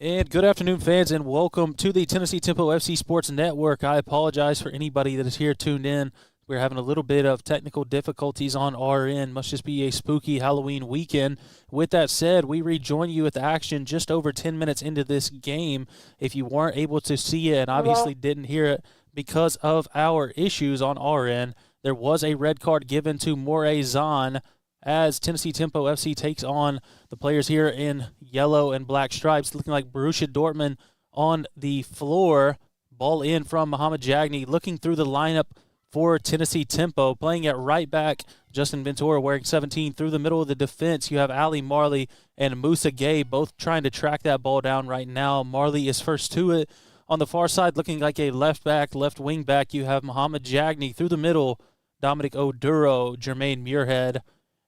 And good afternoon, fans, and welcome to the Tennessee Tempo FC Sports Network. I apologize for anybody that is here tuned in. We're having a little bit of technical difficulties on our end. Must just be a spooky Halloween weekend. With that said, we rejoin you with the action just over 10 minutes into this game. If you weren't able to see it and obviously didn't hear it because of our issues on our end, there was a red card given to Morazan as Tennessee Tempo FC takes on the players here in yellow and black stripes, looking like Borussia Dortmund on the floor. Ball in from Mohamed Jagni, looking through the lineup for Tennessee Tempo, playing at right back. Justin Ventura wearing 17 through the middle of the defense. You have Ali Marley and Musa Gay both trying to track that ball down right now. Marley is first to it. On the far side, looking like a left back, left wing back, you have Mohamed Jagni through the middle. Dominic Oduro, Jermaine Muirhead,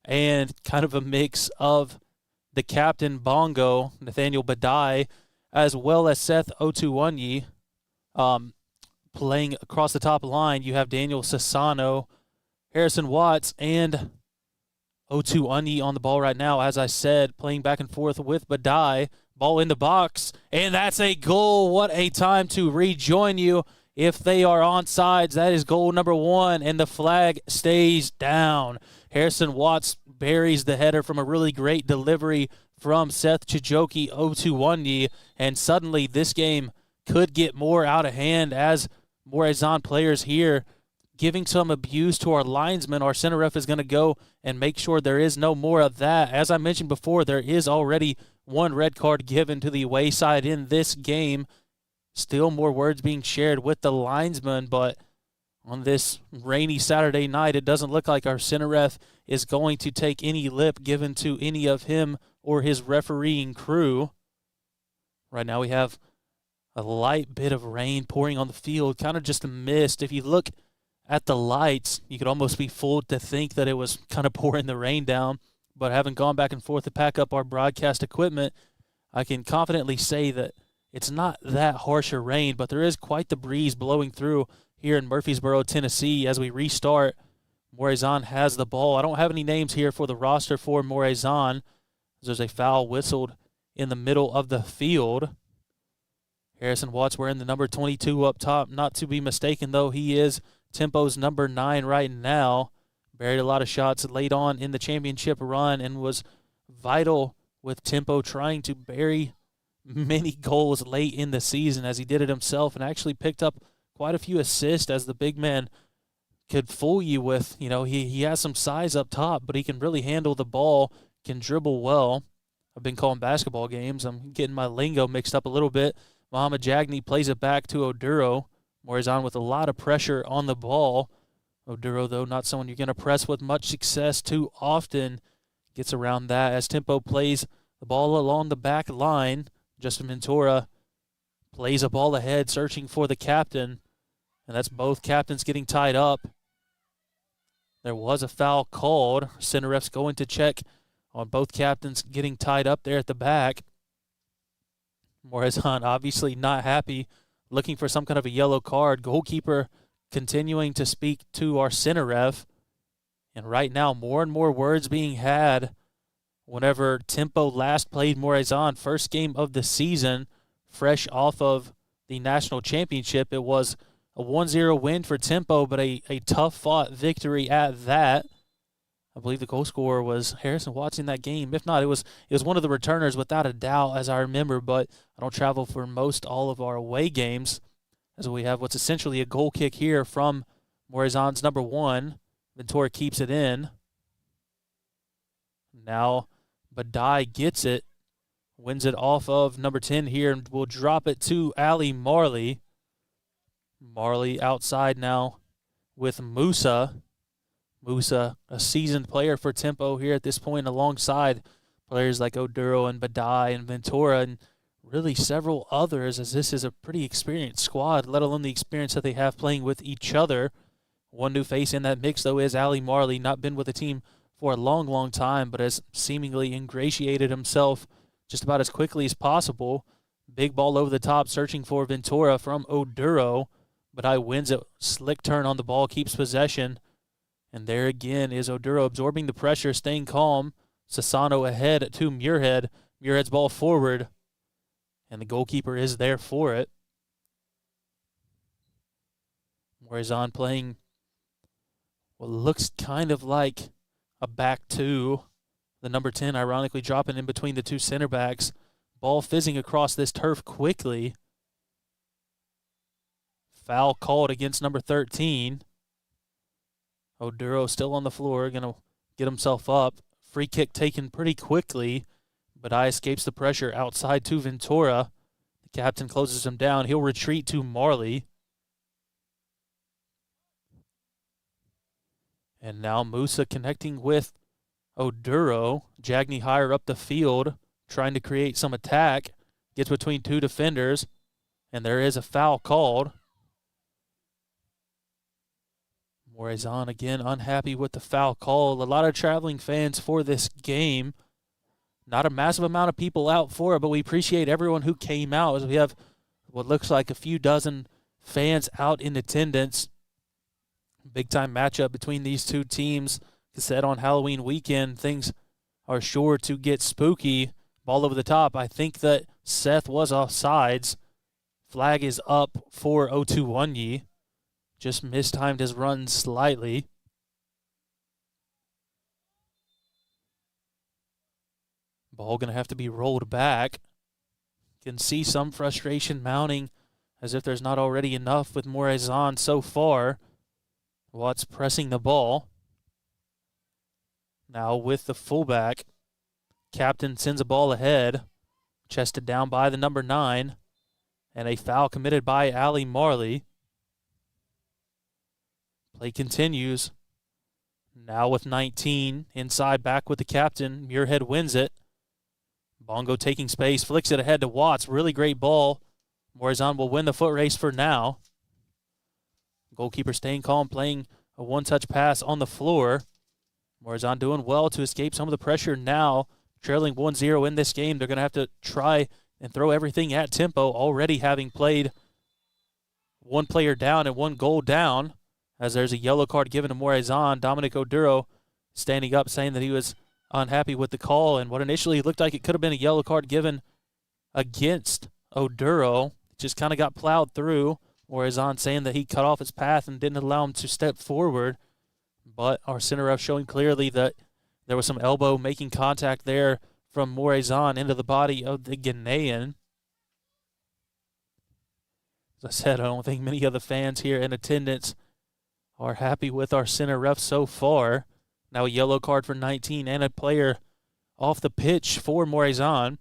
and kind of a mix of the captain Bongo, Nathaniel Badai, as well as Seth Otuonyi. Playing across the top line, you have Daniel Sassano, Harrison Watts, and Otuonyi on the ball right now. As I said, playing back and forth with Badai. Ball in the box, and that's a goal. What a time to rejoin you. If they are onside, that is goal number one, and the flag stays down. Harrison Watts buries the header from a really great delivery from Seth Chijoki Otuonyi, and suddenly this game could get more out of hand as Morazan players here giving some abuse to our linesman. Our center ref is going to go and make sure there is no more of that. As I mentioned before, there is already one red card given to the away side in this game. Still more words being shared with the linesman, but on this rainy Saturday night, it doesn't look like our center ref is going to take any lip given to any of him or his refereeing crew. Right now we have a light bit of rain pouring on the field, kind of just a mist. If you look at the lights, you could almost be fooled to think that it was kind of pouring the rain down. But having gone back and forth to pack up our broadcast equipment, I can confidently say that it's not that harsh a rain, but there is quite the breeze blowing through here in Murfreesboro, Tennessee. As we restart, Morazan has the ball. I don't have any names here for the roster for Morazan. There's a foul whistled in the middle of the field. Harrison Watts wearing the number 22 up top. Not to be mistaken, though, he is Tempo's number 9 right now. Buried a lot of shots late on in the championship run and was vital with Tempo trying to bury many goals late in the season, as he did it himself and actually picked up quite a few assists, as the big man could fool you with. You know, he has some size up top, but he can really handle the ball, can dribble well. I've been calling basketball games. I'm getting my lingo mixed up a little bit. Mohamed Jagni plays it back to Oduro. Morazan with a lot of pressure on the ball. Oduro, though, not someone you're going to press with much success too often. Gets around that as Tempo plays the ball along the back line. Justin Ventura plays a ball ahead, searching for the captain, and that's both captains getting tied up. There was a foul called. Center ref's going to check on both captains getting tied up there at the back. Morazan obviously not happy, looking for some kind of a yellow card. Goalkeeper continuing to speak to our center ref, and right now more and more words being had. Whenever Tempo last played Morazan, first game of the season, fresh off of the national championship, it was a 1-0 win for Tempo, but a tough-fought victory at that. I believe the goal scorer was Harrison Watts in that game. If not, it was one of the returners without a doubt, as I remember, but I don't travel for most all of our away games, as we have what's essentially a goal kick here from Morazan's number 1. Ventura keeps it in. Now Badai gets it, wins it off of number 10 here, and will drop it to Ali Marley. Marley outside now with Musa. Musa, a seasoned player for Tempo here at this point, alongside players like Oduro and Badai and Ventura and really several others, as this is a pretty experienced squad, let alone the experience that they have playing with each other. One new face in that mix, though, is Ali Marley. Not been with the team for a long, long time, but has seemingly ingratiated himself just about as quickly as possible. Big ball over the top, searching for Ventura from Oduro. Badai wins it. Slick turn on the ball, keeps possession. And there again is Oduro absorbing the pressure, staying calm. Sassano ahead to Muirhead. Muirhead's ball forward. and the goalkeeper is there for it. Morazan playing what looks kind of like a back two. The number 10 ironically dropping in between the two center backs. Ball fizzing across this turf quickly. Foul called against number 13. Oduro still on the floor, going to get himself up. Free kick taken pretty quickly, but I escapes the pressure outside to Ventura. The captain closes him down. He'll retreat to Marley. And now Musa connecting with Oduro. Jagney higher up the field, trying to create some attack. Gets between two defenders, and there is a foul called. Morazan again unhappy with the foul call. A lot of traveling fans for this game. Not a massive amount of people out for it, but we appreciate everyone who came out, as we have what looks like a few dozen fans out in attendance. Big-time matchup between these two teams. Like I said, on Halloween weekend, things are sure to get spooky. Ball over the top. I think that Seth was offsides. Flag is up for Otuonyi. Just mistimed his run slightly. Ball going to have to be rolled back. Can see some frustration mounting, as if there's not already enough with Morazan so far. Watts pressing the ball. Now with the fullback. Captain sends a ball ahead. Chested down by the number 9. And a foul committed by Ali Marley. Play continues. Now with 19. Inside back with the captain. Muirhead wins it. Bongo taking space. Flicks it ahead to Watts. Really great ball. Morazan will win the foot race for now. Goalkeeper staying calm, playing a one-touch pass on the floor. Morazan doing well to escape some of the pressure now. Trailing 1-0 in this game. They're going to have to try and throw everything at tempo, already having played one player down and one goal down, as there's a yellow card given to Morazan. Dominic Oduro standing up saying that he was unhappy with the call, and what initially looked like it could have been a yellow card given against Oduro. It just kind of got plowed through. Morazan saying that he cut off his path and didn't allow him to step forward. But our center ref showing clearly that there was some elbow making contact there from Morazan into the body of the Ghanaian. As I said, I don't think many of the fans here in attendance are happy with our center ref so far. Now a yellow card for 19 and a player off the pitch for Morazan.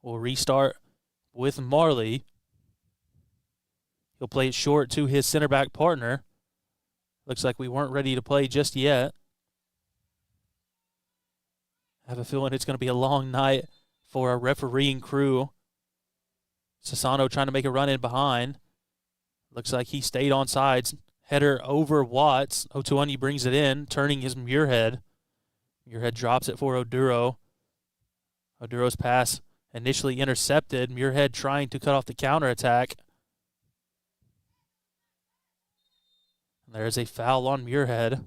We'll restart with Marley. He'll play it short to his center back partner. Looks like we weren't ready to play just yet. I have a feeling it's going to be a long night for our refereeing crew. Sassano trying to make a run in behind. Looks like he stayed on sides. Header over Watts. Otuonyi brings it in, turning his Muirhead. Muirhead drops it for Oduro. Oduro's pass initially intercepted. Muirhead trying to cut off the counterattack. There's a foul on Muirhead.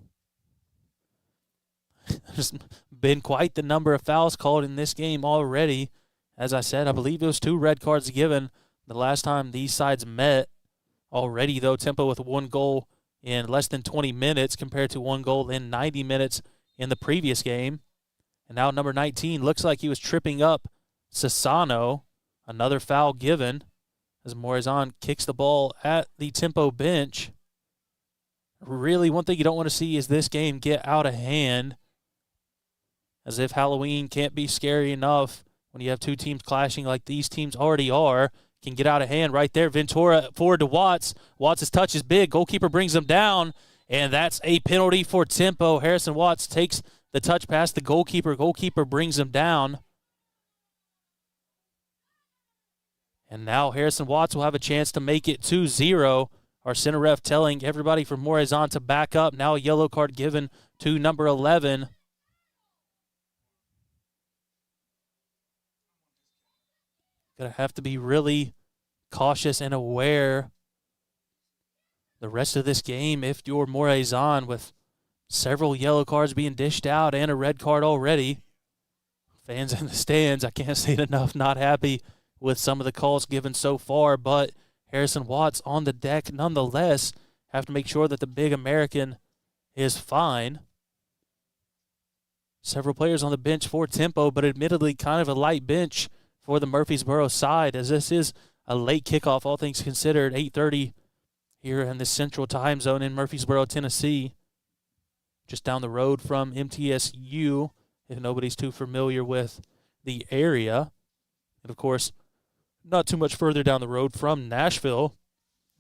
There's been quite the number of fouls called in this game already. As I said, I believe it was 2 red cards given the last time these sides met. Already, though, Tempo with 1 goal in less than 20 minutes compared to 1 goal in 90 minutes in the previous game. And now number 19 looks like he was tripping up Sassano. Another foul given as Morazan kicks the ball at the Tempo bench. Really, one thing you don't want to see is this game get out of hand. As if Halloween can't be scary enough when you have 2 teams clashing like these teams already are. Can get out of hand right there. Ventura forward to Watts. Watts' touch is big. Goalkeeper brings him down, and that's a penalty for Tempo. Harrison Watts takes the touch past the goalkeeper. Goalkeeper brings him down. And now Harrison Watts will have a chance to make it 2-0. Our center ref telling everybody from Morazan to back up. Now a yellow card given to number 11. Going to have to be really cautious and aware the rest of this game if you're Morazan, with several yellow cards being dished out and a red card already. Fans in the stands, I can't say it enough, not happy with some of the calls given so far, but Harrison Watts on the deck nonetheless. Have to make sure that the big American is fine. Several players on the bench for Tempo, but admittedly kind of a light bench for the Murfreesboro side, as this is a late kickoff, all things considered, 8:30 here in the central time zone in Murfreesboro, Tennessee, just down the road from MTSU, if nobody's too familiar with the area. And, of course, not too much further down the road from Nashville.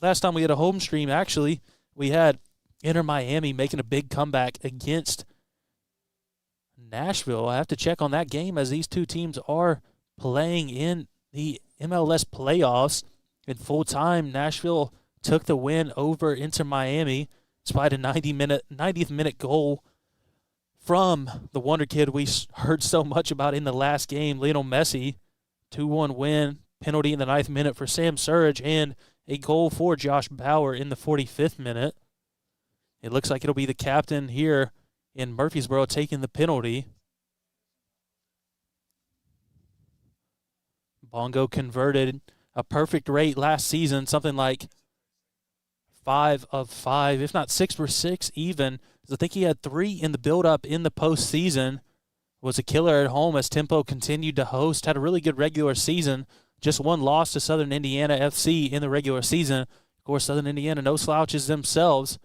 Last time we had a home stream, actually, we had Inter Miami making a big comeback against Nashville. I have to check on that game, as these two teams are playing in the MLS playoffs. In full time, Nashville took the win over Inter Miami despite a 90th minute goal from the wonder kid we heard so much about in the last game, Lionel Messi. 2-1 win, penalty in the 9th minute for Sam Surridge, and a goal for Josh Bauer in the 45th minute. It looks like it'll be the captain here in Murfreesboro taking the penalty. Bongo converted a perfect rate last season, something like 5 of 5, if not 6 for 6 even. I think he had 3 in the build-up in the postseason. Was a killer at home as Tempo continued to host. Had a really good regular season. Just one loss to Southern Indiana FC in the regular season. Of course, Southern Indiana, no slouches themselves.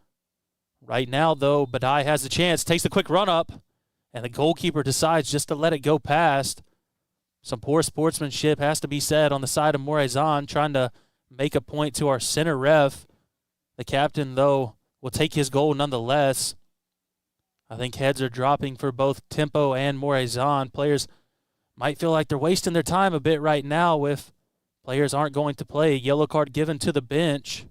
Right now, though, Badai has the chance, takes the quick run-up, and the goalkeeper decides just to let it go past. Some poor sportsmanship has to be said on the side of Morazan, trying to make a point to our center ref. The captain, though, will take his goal nonetheless. I think heads are dropping for both Tempo and Morazan. Players might feel like they're wasting their time a bit right now if players aren't going to play. Yellow card given to the bench.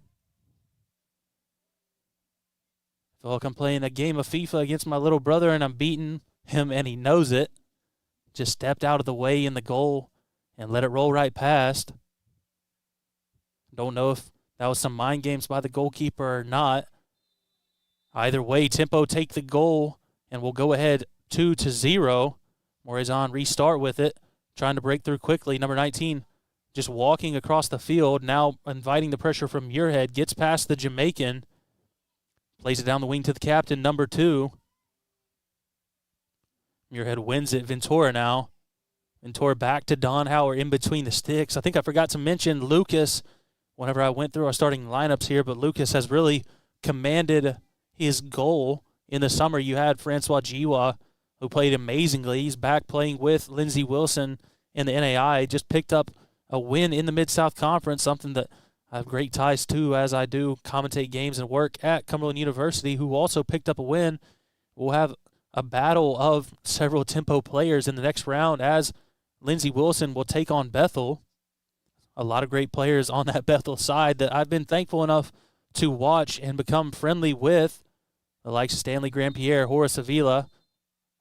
I feel like I'm playing a game of FIFA against my little brother and I'm beating him and he knows it. Just stepped out of the way in the goal and let it roll right past. Don't know if that was some mind games by the goalkeeper or not. Either way, Tempo take the goal, and we'll go ahead 2-0. Morazan restart with it, trying to break through quickly. Number 19 just walking across the field, now inviting the pressure from Muirhead, gets past the Jamaican, plays it down the wing to the captain, number 2. Muirhead wins it. Ventura now. Ventura back to Don Howard in between the sticks. I think I forgot to mention Lucas whenever I went through our starting lineups here, but Lucas has really commanded his goal. In the summer, you had Francois Jiwa, who played amazingly. He's back playing with Lindsey Wilson in the NAI. Just picked up a win in the Mid-South Conference, something that I have great ties to as I do commentate games and work at Cumberland University, who also picked up a win. We'll have a battle of several Tempo players in the next round as Lindsey Wilson will take on Bethel. A lot of great players on that Bethel side that I've been thankful enough to watch and become friendly with. The likes of Stanley Grandpierre, Horace Avila,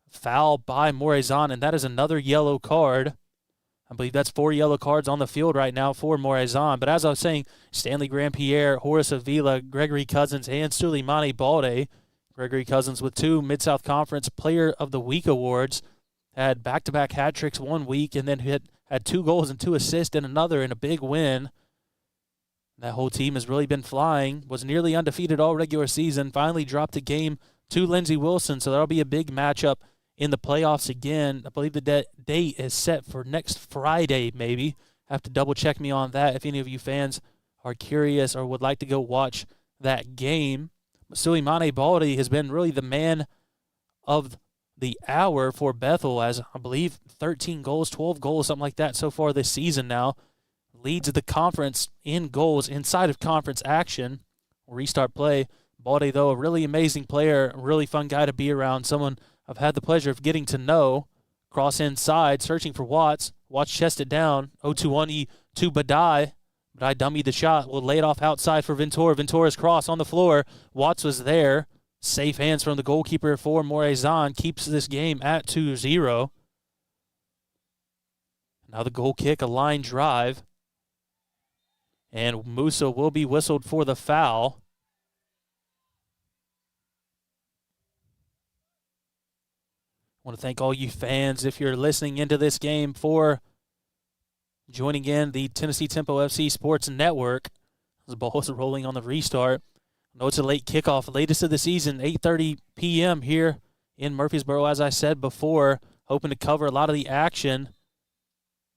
foul by Morazan, and that is another yellow card. I believe that's 4 yellow cards on the field right now for Morazan. But as I was saying, Stanley Grandpierre, Horace Avila, Gregory Cousins, and Suleimani Balde. Gregory Cousins with 2 Mid-South Conference Player of the Week awards. Had back-to-back hat tricks one week and then had 2 goals and 2 assists in another in a big win. That whole team has really been flying. Was nearly undefeated all regular season. Finally dropped a game to Lindsey Wilson, so that'll be a big matchup in the playoffs again. I believe the date is set for next Friday, maybe. Have to double-check me on that if any of you fans are curious or would like to go watch that game. Suleimani Baldi has been really the man of the hour for Bethel, as I believe 13 goals, 12 goals, something like that so far this season now. Leads the conference in goals inside of conference action. We'll restart play. Balde, though, a really amazing player, a really fun guy to be around, someone I've had the pleasure of getting to know. Cross inside, searching for Watts. Watts chest it down. 0-2-1 to Badai. Badai dummied the shot. Will lay it off outside for Ventura. Ventura's cross on the floor. Watts was there. Safe hands from the goalkeeper for Morazan. Keeps this game at 2-0. Now the goal kick, a line drive. And Musa will be whistled for the foul. want to thank all you fans, if you're listening into this game, for joining in the Tennessee Tempo FC Sports Network. The ball is rolling on the restart. I know it's a late kickoff, latest of the season, 8:30 p.m. here in Murfreesboro, as I said before, hoping to cover a lot of the action.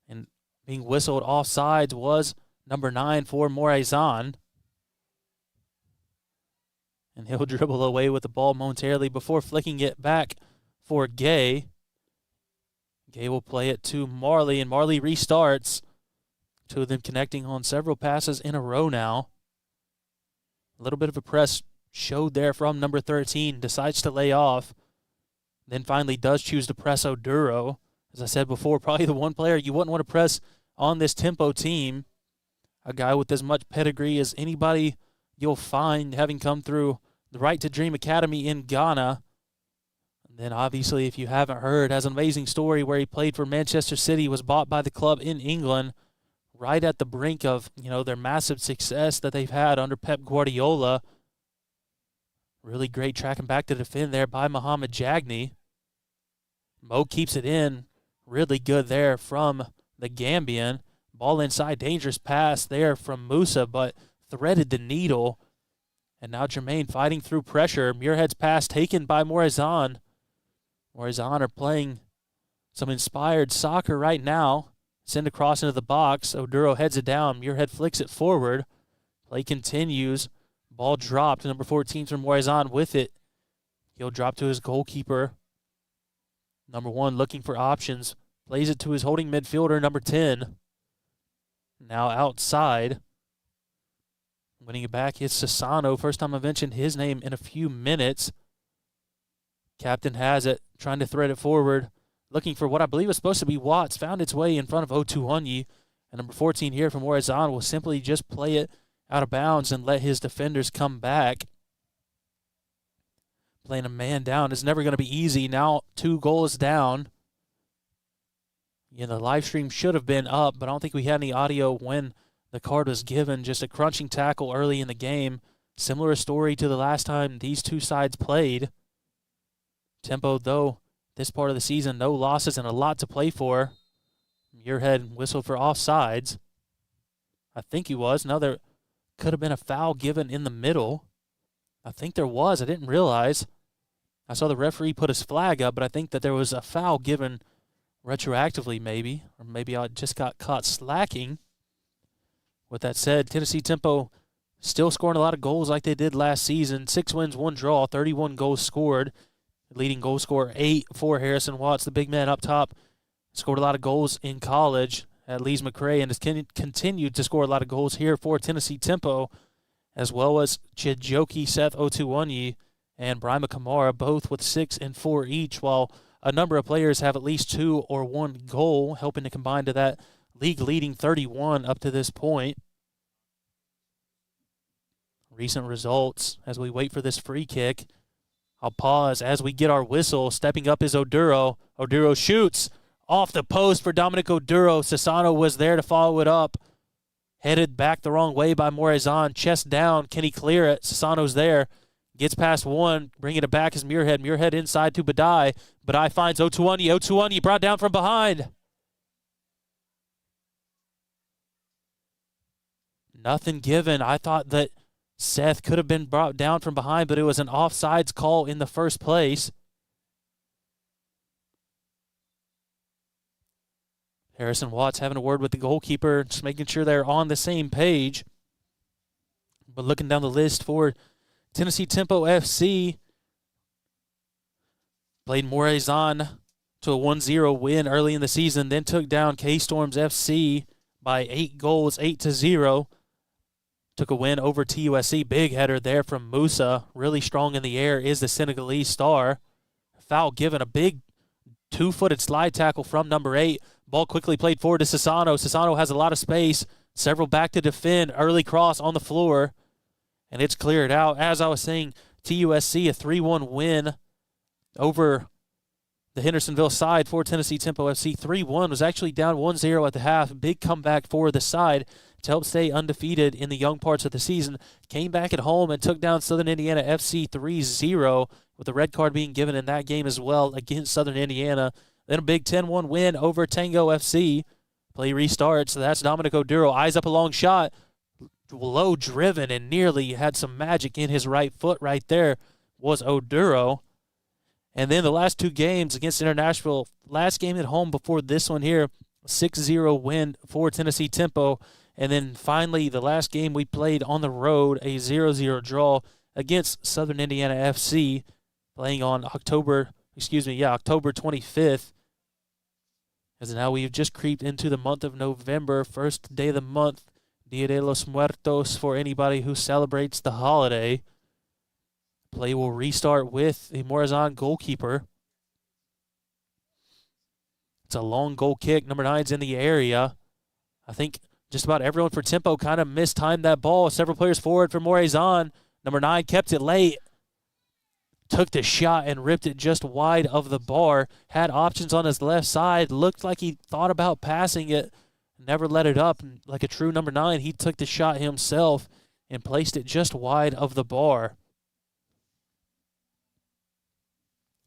And being whistled offsides was number 9 for Morazan. And he'll dribble away with the ball momentarily before flicking it back for Gay. Gay will play it to Marley, and Marley restarts. Two of them connecting on several passes in a row now. A little bit of a press showed there from number 13. Decides to lay off. Then finally does choose to press Oduro. As I said before, probably the one player you wouldn't want to press on this Tempo team. A guy with as much pedigree as anybody you'll find, having come through the Right to Dream Academy in Ghana. And then obviously, if you haven't heard, has an amazing story where he played for Manchester City, was bought by the club in England, right at the brink of, their massive success that they've had under Pep Guardiola. Really great tracking back to defend there by Mohamed Jagni. Mo keeps it in. Really good there from the Gambian. Ball inside, dangerous pass there from Musa, but threaded the needle. And now Jermaine fighting through pressure. Muirhead's pass taken by Morazan. Morazan are playing some inspired soccer right now. Send across into the box. Oduro heads it down. Muirhead flicks it forward. Play continues. Ball dropped. Number 14 from Morazan with it. He'll drop to his goalkeeper. Number 1 looking for options. Plays it to his holding midfielder, number 10. Now outside. Winning it back is Sassano. First time I've mentioned his name in a few minutes. Captain has it. Trying to thread it forward. Looking for what I believe is supposed to be Watts. Found its way in front of Otuonyi. And number 14 here from Morazan will simply just play it out of bounds and let his defenders come back. Playing a man down is never going to be easy. Now 2 goals down. The live stream should have been up, but I don't think we had any audio when the card was given. Just a crunching tackle early in the game. Similar story to the last time these two sides played. Tempo, though, this part of the season, no losses and a lot to play for. Muirhead whistled for offsides. I think he was. No, there could have been a foul given in the middle. I think there was. I didn't realize. I saw the referee put his flag up, but I think that there was a foul given retroactively maybe. Or maybe I just got caught slacking. With that said, Tennessee Tempo still scoring a lot of goals like they did last season. 6 wins, 1 draw, 31 goals scored. Leading goal scorer 8 for Harrison Watts, the big man up top. Scored a lot of goals in college at Lees McRae and has continued to score a lot of goals here for Tennessee Tempo, as well as Chijoki Seth Otuonyi and Brima Kamara, both with 6 and 4 each, while a number of players have at least 2 or 1 goal, helping to combine to that league-leading 31 up to this point. Recent results as we wait for this free kick. I'll pause as we get our whistle. Stepping up is Oduro. Oduro shoots off the post for Dominic Oduro. Sassano was there to follow it up. Headed back the wrong way by Morazan. Chest down. Can he clear it? Sassano's there. Gets past 1. Bringing it back is Muirhead. Muirhead inside to Badai. Badai finds Otuonyi. Otuonyi brought down from behind. Nothing given. I thought that Seth could have been brought down from behind, but it was an offsides call in the first place. Harrison Watts having a word with the goalkeeper, just making sure they're on the same page. But looking down the list for Tennessee Tempo FC, played Morazan to a 1-0 win early in the season, then took down K-Storms FC by 8 goals, 8-0. Took a win over TUSC. Big header there from Musa. Really strong in the air is the Senegalese star. Foul given. A big 2-footed slide tackle from number 8. Ball quickly played forward to Sassano. Sassano has a lot of space. Several back to defend. Early cross on the floor. And it's cleared out. As I was saying, TUSC a 3-1 win over the Hendersonville side for Tennessee Tempo FC. 3-1 was actually down 1-0 at the half. Big comeback for the side to help stay undefeated in the young parts of the season. Came back at home and took down Southern Indiana FC 3-0 with the red card being given in that game as well against Southern Indiana. Then a big 10-1 win over Tango FC. Play restarts. So that's Dominic Oduro. Eyes up a long shot. Low driven and nearly had some magic in his right foot right there was Oduro. And then the last two games against International, last game at home before this one here, 6-0 win for Tennessee Tempo. And then finally the last game we played on the road, a 0-0 draw against Southern Indiana FC, playing on October 25th. As now we've just creeped into the month of November, first day of the month, Dia de los Muertos for anybody who celebrates the holiday. Play will restart with the Morazan goalkeeper. It's a long goal kick. Number 9's in the area. I think just about everyone for Tempo kind of mistimed that ball. Several players forward for Morazan. Number 9 kept it late. Took the shot and ripped it just wide of the bar. Had options on his left side. Looked like he thought about passing it. Never let it up. Like a true number 9, he took the shot himself and placed it just wide of the bar.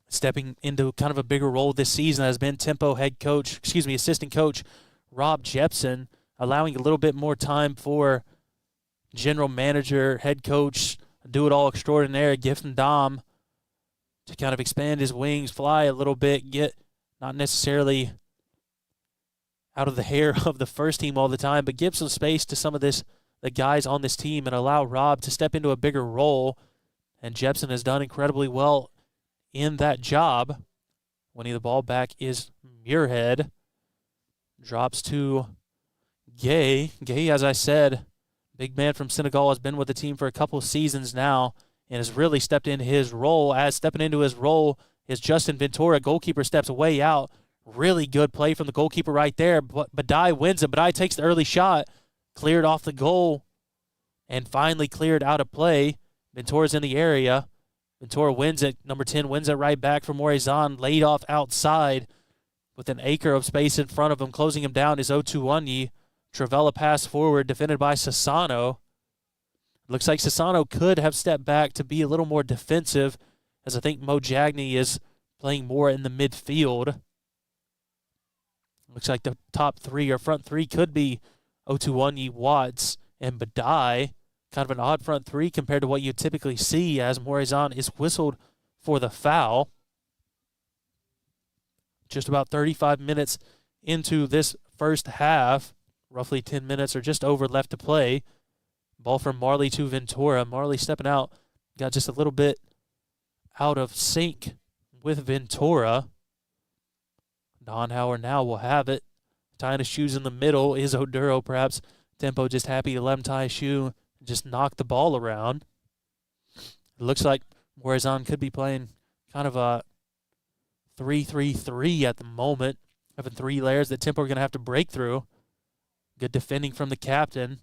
Stepping into kind of a bigger role this season has been assistant coach Rob Jepson, allowing a little bit more time for general manager, head coach, do-it-all extraordinaire, Giffen Dom, to kind of expand his wings, fly a little bit, get not necessarily out of the hair of the first team all the time, but give some space to some of the guys on this team and allow Rob to step into a bigger role. And Jepson has done incredibly well in that job. Winning the ball back is Muirhead. Drops to Gay. Gay, as I said, big man from Senegal, has been with the team for a couple of seasons now and has really stepped into his role. As stepping into his role is Justin Ventura. Goalkeeper steps way out. Really good play from the goalkeeper right there. But Badai wins it. Badai takes the early shot, cleared off the goal, and finally cleared out of play. Ventura's in the area. Ventura wins it. Number 10 wins it right back for Morazan. Laid off outside with an acre of space in front of him. Closing him down is Otuonyi. Travella pass forward, defended by Sassano. Looks like Sassano could have stepped back to be a little more defensive, as I think Mo Jagny is playing more in the midfield. Looks like the top three or front three could be Otuonyi, Watts, and Badai. Kind of an odd front three compared to what you typically see, as Morazan is whistled for the foul. Just about 35 minutes into this first half. Roughly 10 minutes or just over left to play. Ball from Marley to Ventura. Marley stepping out. Got just a little bit out of sync with Ventura. Donhauer now will have it. Tying his shoes in the middle is Oduro. Perhaps Tempo just happy to let him tie his shoe and just knock the ball around. It looks like Morazan could be playing kind of a 3-3-3 at the moment. Having three layers that Tempo are going to have to break through. Good defending from the captain.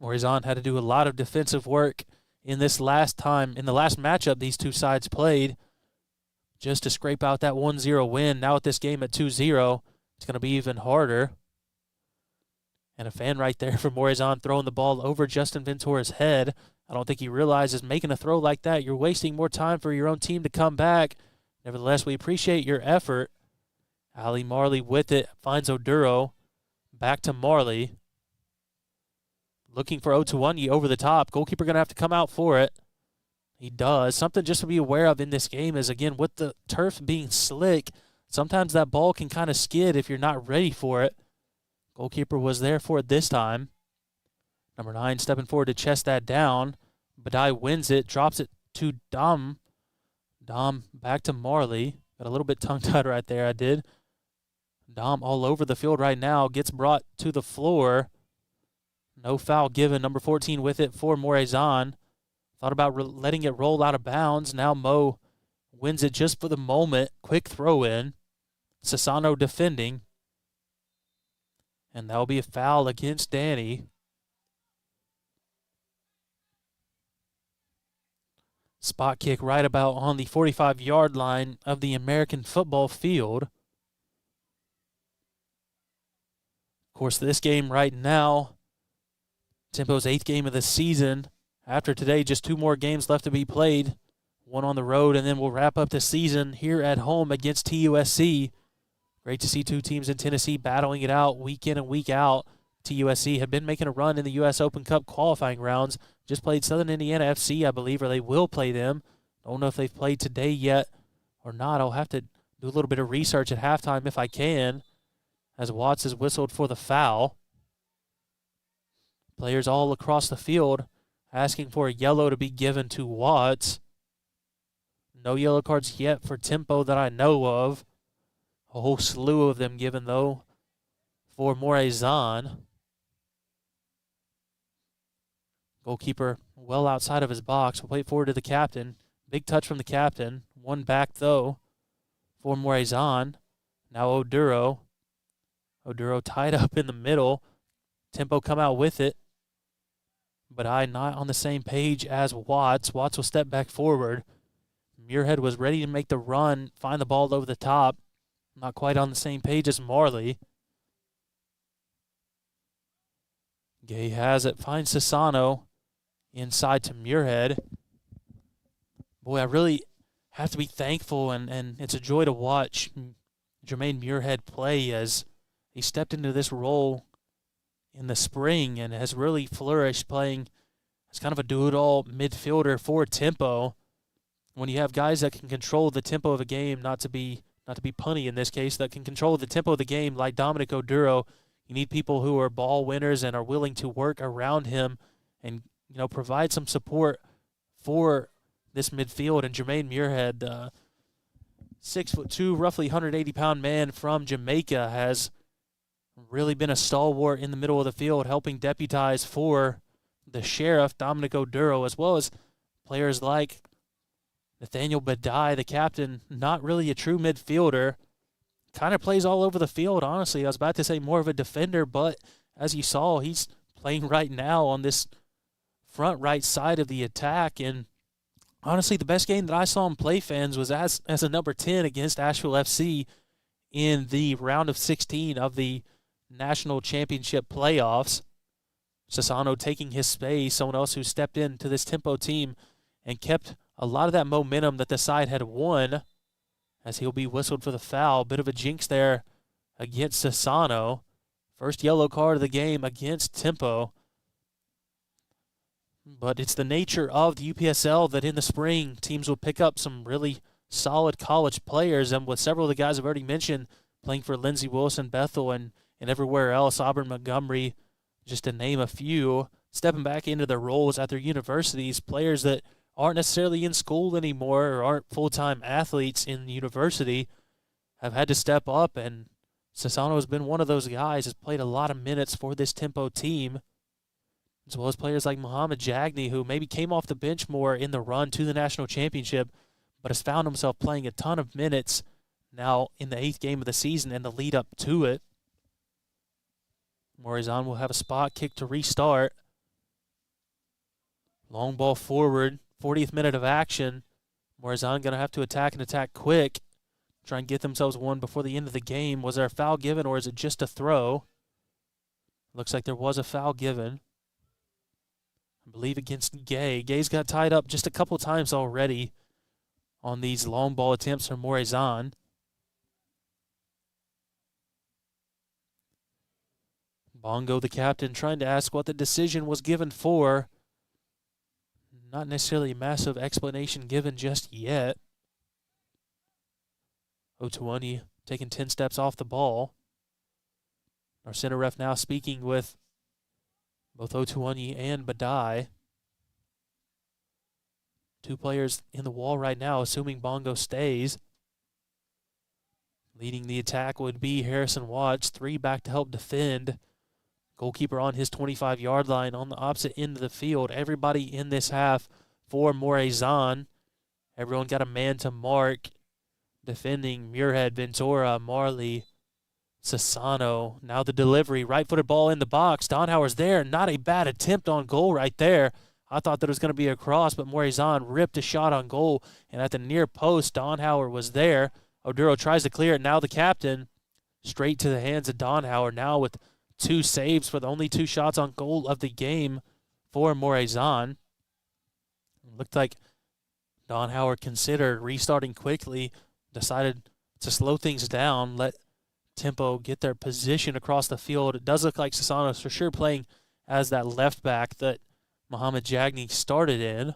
Morazan had to do a lot of defensive work in the last matchup these two sides played, just to scrape out that 1-0 win. Now with this game at 2-0, it's going to be even harder. And a fan right there for Morazan throwing the ball over Justin Ventura's head. I don't think he realizes making a throw like that, you're wasting more time for your own team to come back. Nevertheless, we appreciate your effort. Ali Marley with it, finds Oduro. Back to Marley. Looking for Otuonyi over the top. Goalkeeper going to have to come out for it. He does. Something just to be aware of in this game is, again, with the turf being slick, sometimes that ball can kind of skid if you're not ready for it. Goalkeeper was there for it this time. Number 9 stepping forward to chest that down. Badai wins it, drops it to Dom. Dom back to Marley. Got a little bit tongue-tied right there, I did. Dom all over the field right now. Gets brought to the floor. No foul given. Number 14 with it for Morazan. Thought about letting it roll out of bounds. Now Mo wins it just for the moment. Quick throw in. Sassano defending. And that will be a foul against Danny. Spot kick right about on the 45-yard line of the American football field. Of course, this game right now, Tempo's 8th game of the season. After today, just 2 more games left to be played. one on the road, and then we'll wrap up the season here at home against TUSC. Great to see two teams in Tennessee battling it out week in and week out. TUSC have been making a run in the U.S. Open Cup qualifying rounds. Just played Southern Indiana FC, I believe, or they will play them. Don't know if they've played today yet or not. I'll have to do a little bit of research at halftime if I can, as Watts is whistled for the foul. Players all across the field asking for a yellow to be given to Watts. No yellow cards yet for Tempo that I know of. A whole slew of them given, though, for Morazan. Goalkeeper well outside of his box. We'll play it forward to the captain. Big touch from the captain. One back, though, for Morazan. Now Oduro. Oduro tied up in the middle. Tempo come out with it. But not on the same page as Watts. Watts will step back forward. Muirhead was ready to make the run, find the ball over the top. Not quite on the same page as Marley. Gay has it, finds Sassano inside to Muirhead. Boy, I really have to be thankful, and it's a joy to watch Jermaine Muirhead play as he stepped into this role in the spring and has really flourished playing as kind of a do-it-all midfielder for Tempo. When you have guys that can control the tempo of a game, not to be punny in this case, that can control the tempo of the game like Dominic Oduro, you need people who are ball winners and are willing to work around him and, provide some support for this midfield. And Jermaine Muirhead, 6'2", roughly 180-pound man from Jamaica, has really been a stalwart in the middle of the field, helping deputize for the Sheriff, Dominic Oduro, as well as players like Nathaniel Badai, the captain, not really a true midfielder. Kind of plays all over the field, honestly. I was about to say more of a defender, but as you saw, he's playing right now on this front right side of the attack. And honestly, the best game that I saw him play, fans, was as a number 10 against Asheville FC in the round of 16 of the National Championship playoffs. Sassano taking his space, someone else who stepped into this Tempo team and kept a lot of that momentum that the side had won, as he'll be whistled for the foul. Bit of a jinx there against Sassano. First yellow card of the game against Tempo. But it's the nature of the UPSL that in the spring, teams will pick up some really solid college players, and with several of the guys I've already mentioned playing for Lindsey Wilson, Bethel, and everywhere else, Auburn, Montgomery, just to name a few, stepping back into their roles at their universities, players that aren't necessarily in school anymore or aren't full-time athletes in university have had to step up, and Sassano has been one of those guys, has played a lot of minutes for this Tempo team, as well as players like Muhammad Jagni, who maybe came off the bench more in the run to the national championship, but has found himself playing a ton of minutes now in the 8th game of the season and the lead up to it. Morazan will have a spot kick to restart. Long ball forward, 40th minute of action. Morazan going to have to attack and attack quick. Try and get themselves one before the end of the game. Was there a foul given, or is it just a throw? Looks like there was a foul given. I believe against Gay. Gay's got tied up just a couple times already on these long ball attempts from Morazan. Bongo, the captain, trying to ask what the decision was given for. Not necessarily a massive explanation given just yet. Otuani taking 10 steps off the ball. Our center ref now speaking with both Otuani and Badai. Two players in the wall right now, assuming Bongo stays. Leading the attack would be Harrison Watts. 3 back to help defend. Goalkeeper on his 25-yard line on the opposite end of the field. Everybody in this half for Morazan. Everyone got a man to mark. Defending Muirhead, Ventura, Marley, Sassano. Now the delivery. Right-footed ball in the box. Donhauer's there. Not a bad attempt on goal right there. I thought that it was going to be a cross, but Morazan ripped a shot on goal. And at the near post, Donhauer was there. Oduro tries to clear it. Now the captain. Straight to the hands of Donhauer. Now with 2 saves for the only 2 shots on goal of the game for Morazan. Looked like Don Howard considered restarting quickly, decided to slow things down, let Tempo get their position across the field. It does look like Sassano's for sure playing as that left back that Mohamed Jagni started in.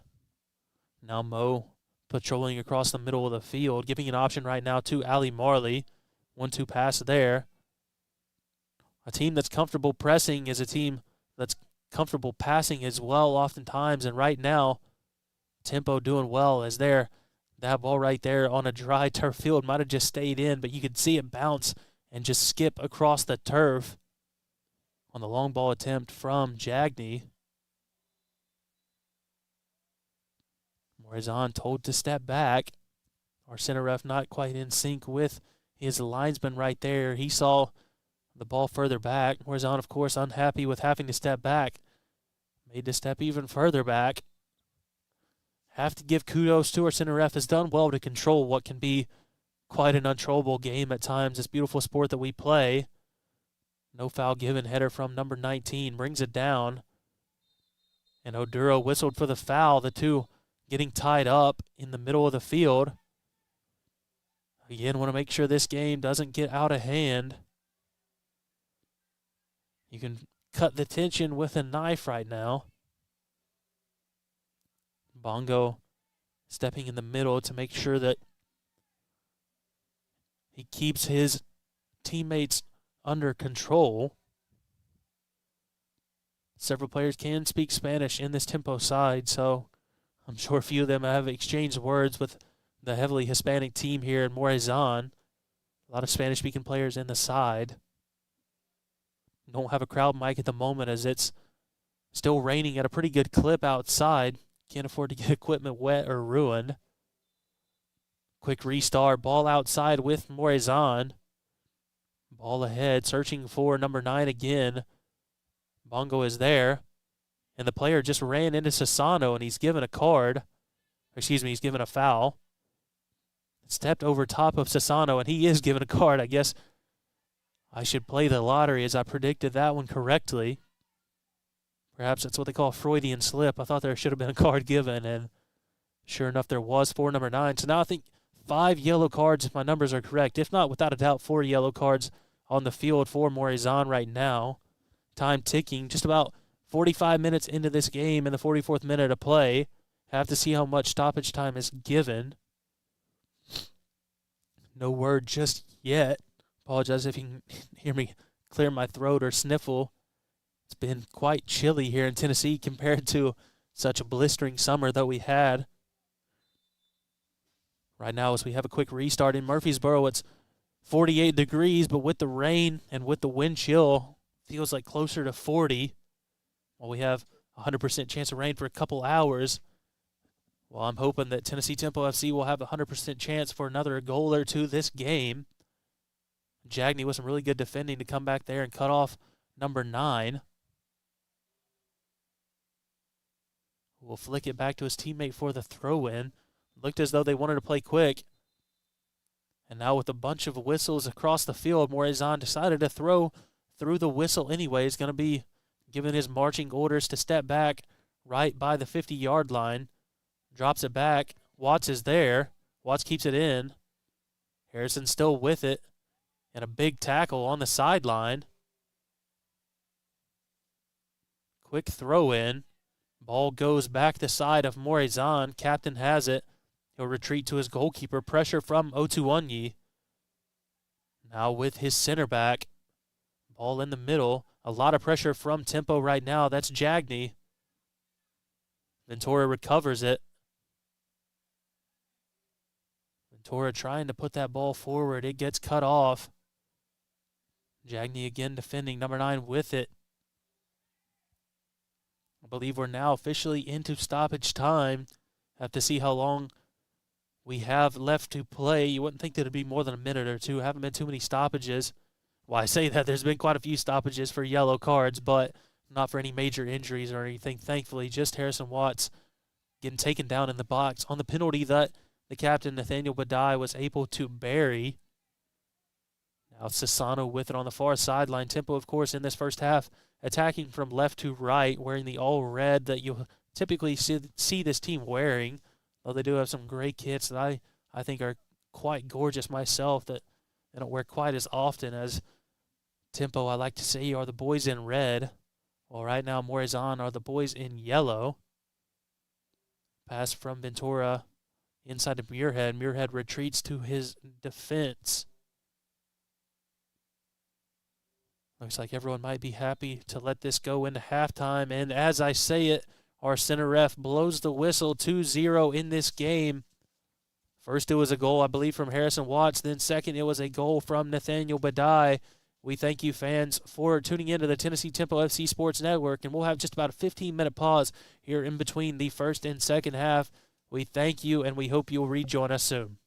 Now Mo patrolling across the middle of the field, giving an option right now to Ali Marley. 1-2 pass there. A team that's comfortable pressing is a team that's comfortable passing as well oftentimes, and right now Tempo doing well as there. That ball right there on a dry turf field might have just stayed in, but you could see it bounce and just skip across the turf on the long ball attempt from Jagni. Morazan told to step back. Our center ref not quite in sync with his linesman right there. He saw the ball further back. Morazan, of course, unhappy with having to step back. Made to step even further back. Have to give kudos to our center ref. Has done well to control what can be quite an uncontrollable game at times. This beautiful sport that we play. No foul given. Header from number 19 brings it down. And Oduro whistled for the foul. The two getting tied up in the middle of the field. Again, want to make sure this game doesn't get out of hand. You can cut the tension with a knife right now. Bongo stepping in the middle to make sure that he keeps his teammates under control. Several players can speak Spanish in this Tempo side, so I'm sure a few of them have exchanged words with the heavily Hispanic team here in Morazan. A lot of Spanish-speaking players in the side. Don't have a crowd mic at the moment as it's still raining at a pretty good clip outside. Can't afford to get equipment wet or ruined. Quick restart. Ball outside with Morazan. Ball ahead, searching for number 9 again. Bongo is there. And the player just ran into Sassano, and he's given a card. Excuse me, he's given a foul. Stepped over top of Sassano, and he is given a card. I guess I should play the lottery as I predicted that one correctly. Perhaps that's what they call a Freudian slip. I thought there should have been a card given, and sure enough, there was for number 9. So now I think 5 yellow cards, if my numbers are correct. If not, without a doubt, 4 yellow cards on the field for Morazan right now. Time ticking, just about 45 minutes into this game in the 44th minute of play. Have to see how much stoppage time is given. No word just yet. Apologize if you can hear me clear my throat or sniffle. It's been quite chilly here in Tennessee compared to such a blistering summer that we had. Right now, as we have a quick restart in Murfreesboro, it's 48 degrees, but with the rain and with the wind chill, feels like closer to 40. Well, we have a 100% chance of rain for a couple hours. Well, I'm hoping that Tennessee Tempo FC will have a 100% chance for another goal or two this game. Jagni with some really good defending to come back there and cut off number 9. Will flick it back to his teammate for the throw-in. Looked as though they wanted to play quick. And now with a bunch of whistles across the field, Morazan decided to throw through the whistle anyway. He's going to be given his marching orders to step back right by the 50-yard line. Drops it back. Watts is there. Watts keeps it in. Harrison still with it. And a big tackle on the sideline. Quick throw in. Ball goes back the side of Morazan. Captain has it. He'll retreat to his goalkeeper. Pressure from Otuonyi. Now with his center back. Ball in the middle. A lot of pressure from Tempo right now. That's Jagni. Ventura recovers it. Ventura trying to put that ball forward. It gets cut off. Jagni again defending. Number 9 with it. I believe we're now officially into stoppage time. Have to see how long we have left to play. You wouldn't think that it'd be more than a minute or two. Haven't been too many stoppages. Well, I say that there's been quite a few stoppages for yellow cards, but not for any major injuries or anything. Thankfully, just Harrison Watts getting taken down in the box on the penalty that the captain, Nathaniel Badai, was able to bury. Now Sassano with it on the far sideline. Tempo, of course, in this first half, attacking from left to right, wearing the all red that you typically see this team wearing. Though they do have some great kits that I think are quite gorgeous myself that I don't wear quite as often as Tempo. I like to say are the boys in red. Well, right now Morazan are the boys in yellow. Pass from Ventura inside to Muirhead. Muirhead retreats to his defense. Looks like everyone might be happy to let this go into halftime. And as I say it, our center ref blows the whistle 2-0 in this game. First, it was a goal, I believe, from Harrison Watts. Then second, it was a goal from Nathaniel Badai. We thank you, fans, for tuning into the Tennessee Tempo FC Sports Network. And we'll have just about a 15-minute pause here in between the first and second half. We thank you, and we hope you'll rejoin us soon.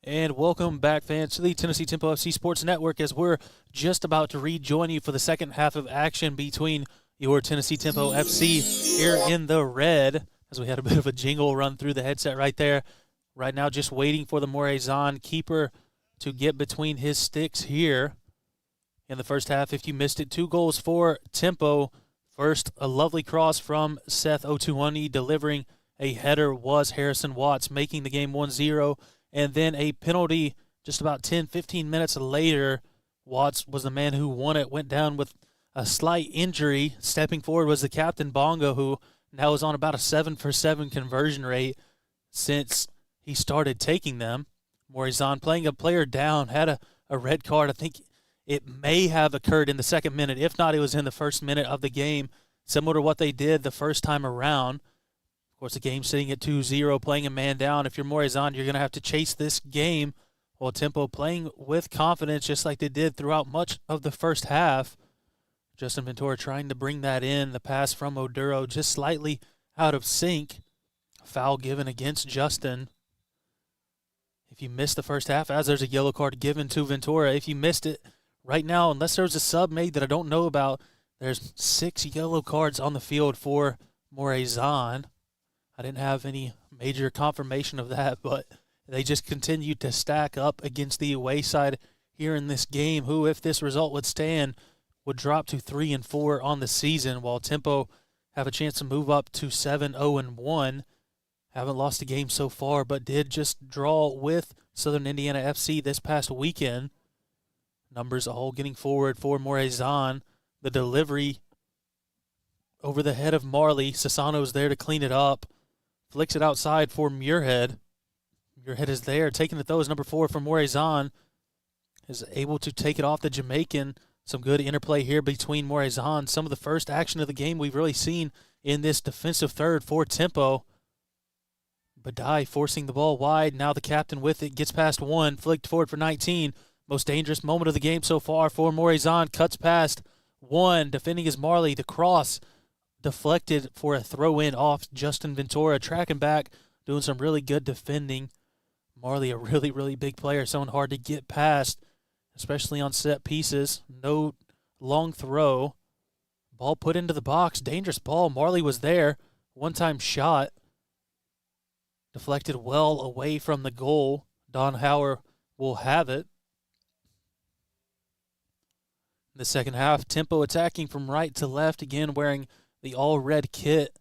And welcome back, fans, to the Tennessee Tempo FC Sports Network, as we're just about to rejoin you for the second half of action between your Tennessee Tempo FC here in the red, as we had a bit of a jingle run through the headset right there. Right now, just waiting for the Morazan keeper to get between his sticks here in the first half. If you missed it, 2 goals for Tempo. First, a lovely cross from Seth Otuani, delivering a header was Harrison Watts, making the game 1-0. And then a penalty just about 10-15 minutes later. Watts was the man who won it, went down with a slight injury. Stepping forward was the captain, Bongo, who now is on about a 7-for-7 conversion rate since he started taking them. Morazan playing a player down, had a red card. I think it may have occurred in the second minute. If not, it was in the first minute of the game, similar to what they did the first time around. Of course, the game sitting at 2-0, playing a man down. If you're Morazan, you're going to have to chase this game. While Tempo playing with confidence, just like they did throughout much of the first half. Justin Ventura trying to bring that in. The pass from Oduro just slightly out of sync. Foul given against Justin. If you missed the first half, as there's a yellow card given to Ventura, if you missed it right now, unless there's a sub made that I don't know about, there's 6 yellow cards on the field for Morazan. I didn't have any major confirmation of that, but they just continued to stack up against the away side here in this game, who, if this result would stand, would drop to 3-4 on the season, while Tempo have a chance to move up to 7-0-1. Haven't lost a game so far, but did just draw with Southern Indiana FC this past weekend. Numbers all getting forward for Morazan. The delivery over the head of Marley. Sassano's there to clean it up. Flicks it outside for Muirhead. Muirhead is there, taking the throw as number 4 for Morazan. Is able to take it off the Jamaican. Some good interplay here between Morazan. Some of the first action of the game we've really seen in this defensive third for Tempo. Badai forcing the ball wide. Now the captain with it. Gets past 1. Flicked forward for 19. Most dangerous moment of the game so far for Morazan. Cuts past 1. Defending is Marley. The cross deflected for a throw-in off Justin Ventura. Tracking back. Doing some really good defending. Marley, a really, really big player. Someone hard to get past, especially on set pieces. No long throw. Ball put into the box. Dangerous ball. Marley was there. One-time shot. Deflected well away from the goal. Don Hauer will have it. In the second half, Tempo attacking from right to left, again wearing the all-red kit,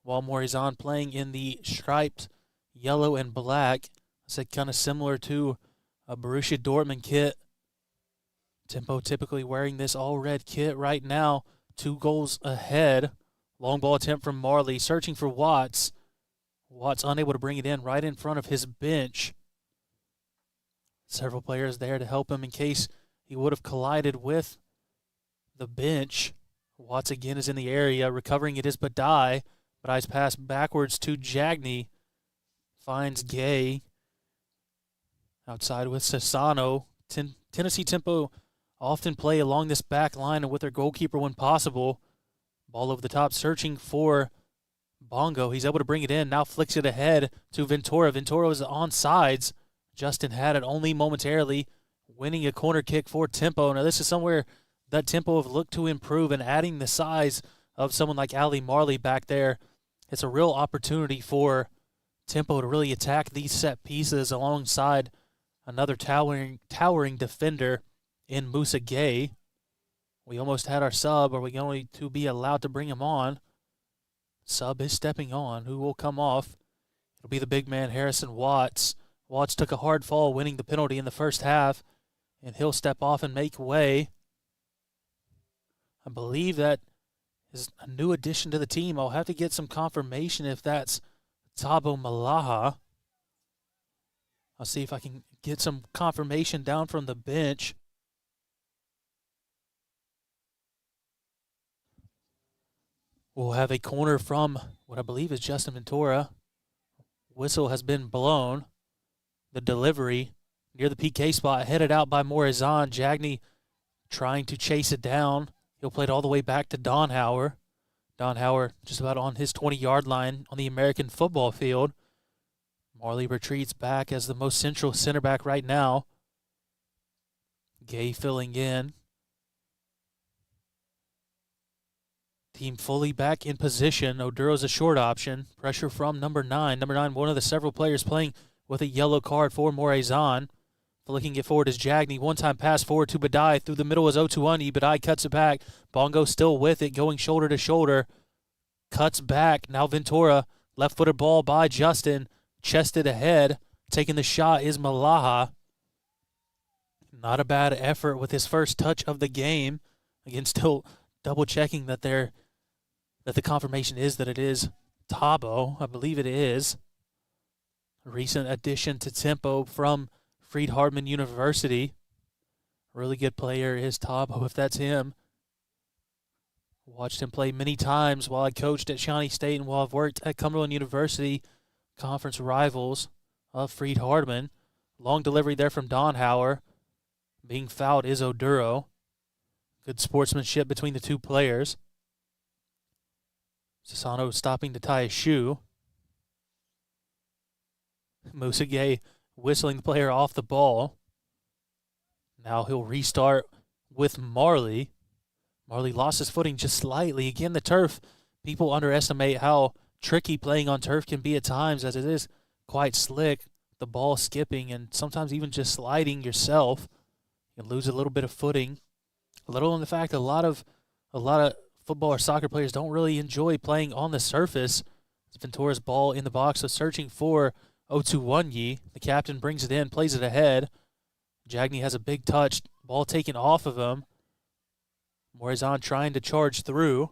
while Morazan playing in the striped yellow and black. I said kind of similar to a Borussia Dortmund kit. Tempo typically wearing this all-red kit right now. 2 goals ahead. Long ball attempt from Marley, searching for Watts. Watts unable to bring it in right in front of his bench. Several players there to help him in case he would have collided with the bench. Watts again is in the area. Recovering it is Badai. Badai's pass backwards to Jagney. Finds Gay. Outside with Sassano. Tennessee Tempo often play along this back line and with their goalkeeper when possible. Ball over the top, searching for Bongo. He's able to bring it in. Now flicks it ahead to Ventura. Ventura is on sides. Justin had it only momentarily, winning a corner kick for Tempo. Now this is somewhere that Tempo have looked to improve, and adding the size of someone like Ali Marley back there, it's a real opportunity for Tempo to really attack these set pieces alongside another towering defender in Musa Gay. We almost had our sub. Are we going to be allowed to bring him on? Sub is stepping on. Who will come off? It'll be the big man, Harrison Watts. Watts took a hard fall, winning the penalty in the first half, and he'll step off and make way. I believe that is a new addition to the team. I'll have to get some confirmation if that's Tabo Malaha. I'll see if I can get some confirmation down from the bench. We'll have a corner from what I believe is Justin Ventura. Whistle has been blown. The delivery near the PK spot, headed out by Morazan. Jagney trying to chase it down. He'll play it all the way back to Don Hauer. Don Hauer just about on his 20-yard line on the American football field. Marley retreats back as the most central center back right now. Gay filling in. Team fully back in position. Oduro's a short option. Pressure from number 9. Number 9, one of the several players playing with a yellow card for Morazan. Flicking it forward is Jagny. One-time pass forward to Badai. Through the middle is Otuani. Badai cuts it back. Bongo still with it, going shoulder to shoulder. Cuts back. Now Ventura. Left-footed ball by Justin. Chested ahead. Taking the shot is Malaha. Not a bad effort with his first touch of the game. Again, still double-checking that the confirmation is that it is Tabo. I believe it is. A recent addition to tempo from Freed-Hardeman University. Really good player is Tabo, if that's him. Watched him play many times while I coached at Shawnee State and while I've worked at Cumberland University, conference rivals of Freed-Hardeman. Long delivery there from Donhauer. Being fouled is Oduro. Good sportsmanship between the two players. Sasano stopping to tie his shoe. Musage whistling the player off the ball. Now he'll restart with Marley. Marley lost his footing just slightly. Again, the turf, people underestimate how tricky playing on turf can be at times, as it is quite slick. The ball skipping and sometimes even just sliding yourself. You can lose a little bit of footing. A little in the fact that a lot of football or soccer players don't really enjoy playing on the surface. Ventura's ball in the box, so searching for Otuwanyi. The captain brings it in, plays it ahead. Jagny has a big touch. Ball taken off of him. Morazan trying to charge through.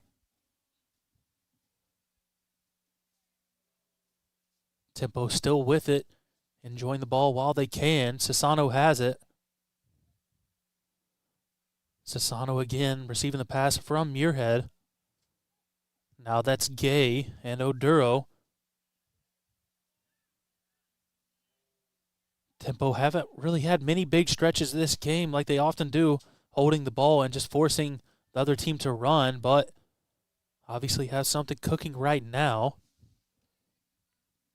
Tempo still with it. Enjoying the ball while they can. Sasano has it. Sasano again receiving the pass from Muirhead. Now that's Gay and Oduro. Tempo haven't really had many big stretches this game like they often do, holding the ball and just forcing the other team to run, but obviously has something cooking right now.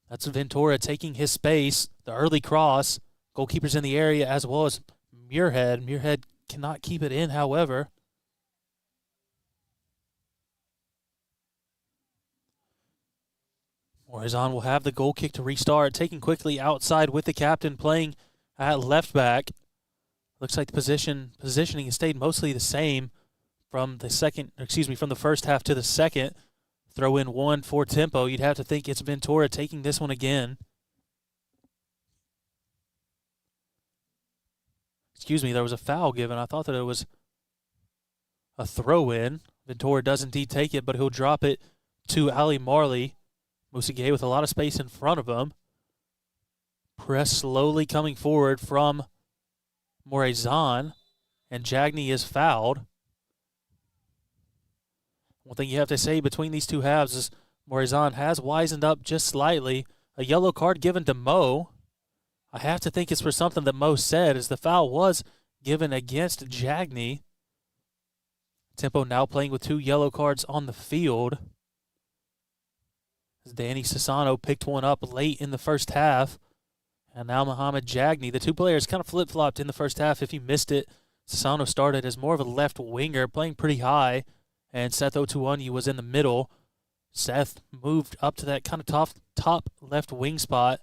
That's Ventura taking his space. The early cross. Goalkeeper's in the area as well as Muirhead. Muirhead cannot keep it in, however. Morazan will have the goal kick to restart. Taking quickly outside with the captain playing at left back. Looks like the positioning has stayed mostly the same from the first half to the second. Throw in one for tempo. You'd have to think it's Ventura taking this one again. There was a foul given. I thought that it was a throw-in. Ventura does indeed take it, but he'll drop it to Ali Marley. Musige with a lot of space in front of him. Press slowly coming forward from Morazan, and Jagny is fouled. One thing you have to say between these two halves is Morazan has wisened up just slightly. A yellow card given to Mo. I have to think it's for something that Mo said, as the foul was given against Jagny. Tempo now playing with 2 yellow cards on the field. As Danny Sasano picked one up late in the first half. And now Muhammad Jagny. The two players kind of flip-flopped in the first half. If you missed it, Sasano started as more of a left winger, playing pretty high. And Seth Otuwanyi was in the middle. Seth moved up to that kind of top left wing spot.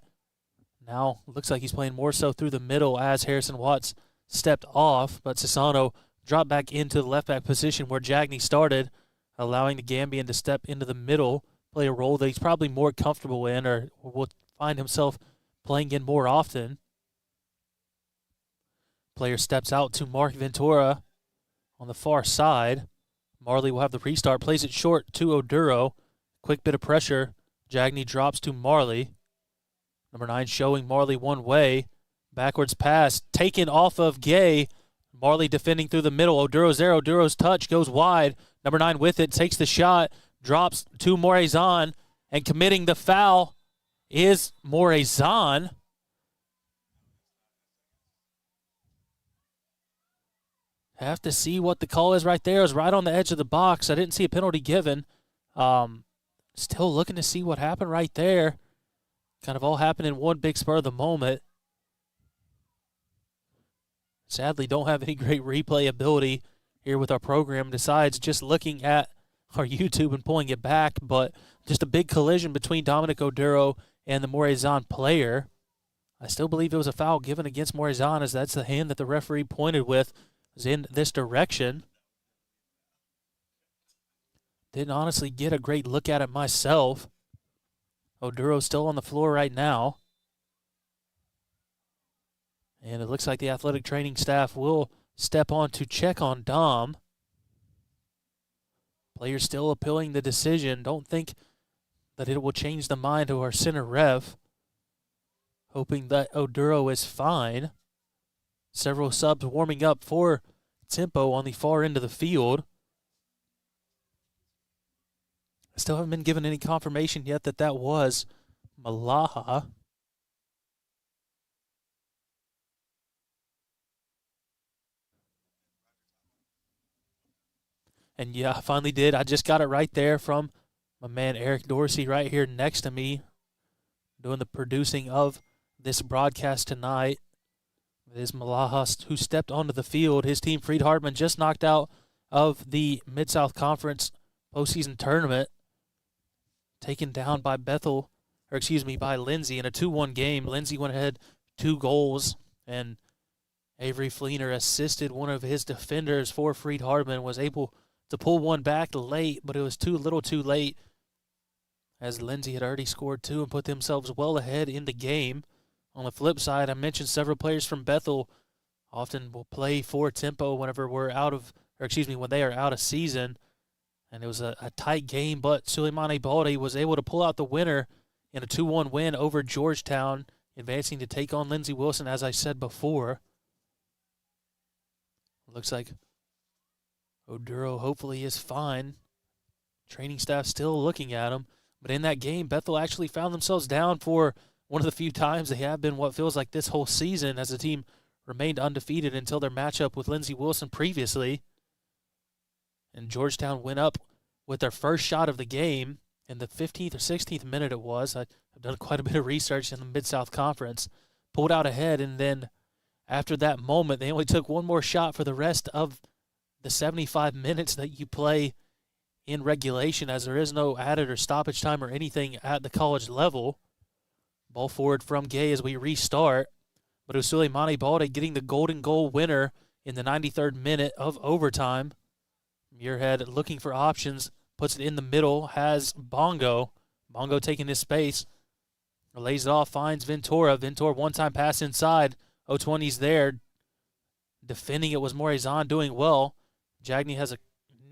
Now looks like he's playing more so through the middle as Harrison Watts stepped off. But Sasano dropped back into the left back position where Jagny started, allowing the Gambian to step into the middle, play a role that he's probably more comfortable in or will find himself playing in more often. Player steps out to Mark Ventura on the far side. Marley will have the restart, plays it short to Oduro. Quick bit of pressure. Jagny drops to Marley. Number 9 showing Marley one way. Backwards pass taken off of Gay. Marley defending through the middle. Oduro's there. Oduro's touch goes wide. Number 9 with it, takes the shot, drops to Morazan, and committing the foul is Morazan. Have to see what the call is right there. It was right on the edge of the box. I didn't see a penalty given. Still looking to see what happened right there. Kind of all happened in one big spur of the moment. Sadly, don't have any great replay ability here with our program, besides just looking at our YouTube and pulling it back, but just a big collision between Dominic Oduro and the Morazan player. I still believe it was a foul given against Morazan, as that's the hand that the referee pointed with was in this direction. Didn't honestly get a great look at it myself. Oduro's still on the floor right now. And it looks like the athletic training staff will step on to check on Dom. Players still appealing the decision. Don't think that it will change the mind of our center ref. Hoping that Oduro is fine. Several subs warming up for Tempo on the far end of the field. I still haven't been given any confirmation yet that that was Malaha. And yeah, I finally did. I just got it right there from my man Eric Dorsey right here next to me, doing the producing of this broadcast tonight. It is Malaha who stepped onto the field. His team, Freed Hartman, just knocked out of the Mid-South Conference postseason tournament, taken down by by Lindsay in a 2-1 game. Lindsay went ahead 2 goals, and Avery Fleener assisted one of his defenders for Freed Hartman, was able to pull one back late, but it was too late, as Lindsay had already scored 2 and put themselves well ahead in the game. On the flip side, I mentioned several players from Bethel often will play for Tempo whenever when they are out of season. And it was a tight game, but Suleimani Baldi was able to pull out the winner in a 2-1 win over Georgetown, advancing to take on Lindsey Wilson, as I said before. Looks like Oduro hopefully is fine. Training staff still looking at him. But in that game, Bethel actually found themselves down for one of the few times they have been what feels like this whole season, as the team remained undefeated until their matchup with Lindsey Wilson previously. And Georgetown went up with their first shot of the game in the 15th or 16th minute it was. I've done quite a bit of research in the Mid-South Conference. Pulled out ahead, and then after that moment, they only took one more shot for the rest of the 75 minutes that you play in regulation, as there is no added or stoppage time or anything at the college level. Ball forward from Gay as we restart. But it was Suleimani Balde getting the golden goal winner in the 93rd minute of overtime. Muirhead looking for options, puts it in the middle, has Bongo. Bongo taking his space, lays it off, finds Ventura. Ventura one-time pass inside. 020's there. Defending it was Morazan, doing well. Jagney has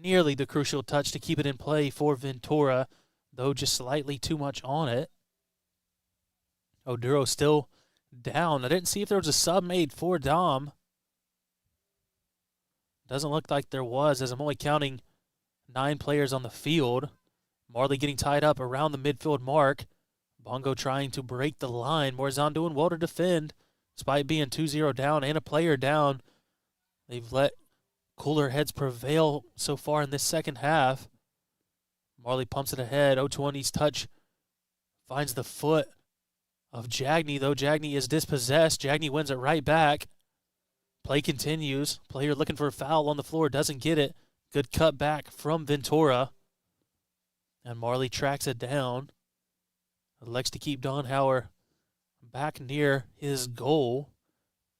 nearly the crucial touch to keep it in play for Ventura, though just slightly too much on it. Oduro still down. I didn't see if there was a sub made for Dom. Doesn't look like there was, as I'm only counting 9 players on the field. Marley getting tied up around the midfield mark. Bongo trying to break the line. Morazan doing well to defend, despite being 2-0 down and a player down. They've let cooler heads prevail so far in this second half. Marley pumps it ahead. 020's touch finds the foot of Jagney, though Jagney is dispossessed. Jagney wins it right back. Play continues. Player looking for a foul on the floor, doesn't get it. Good cut back from Ventura. And Marley tracks it down. Elects to keep Donhauer back near his goal.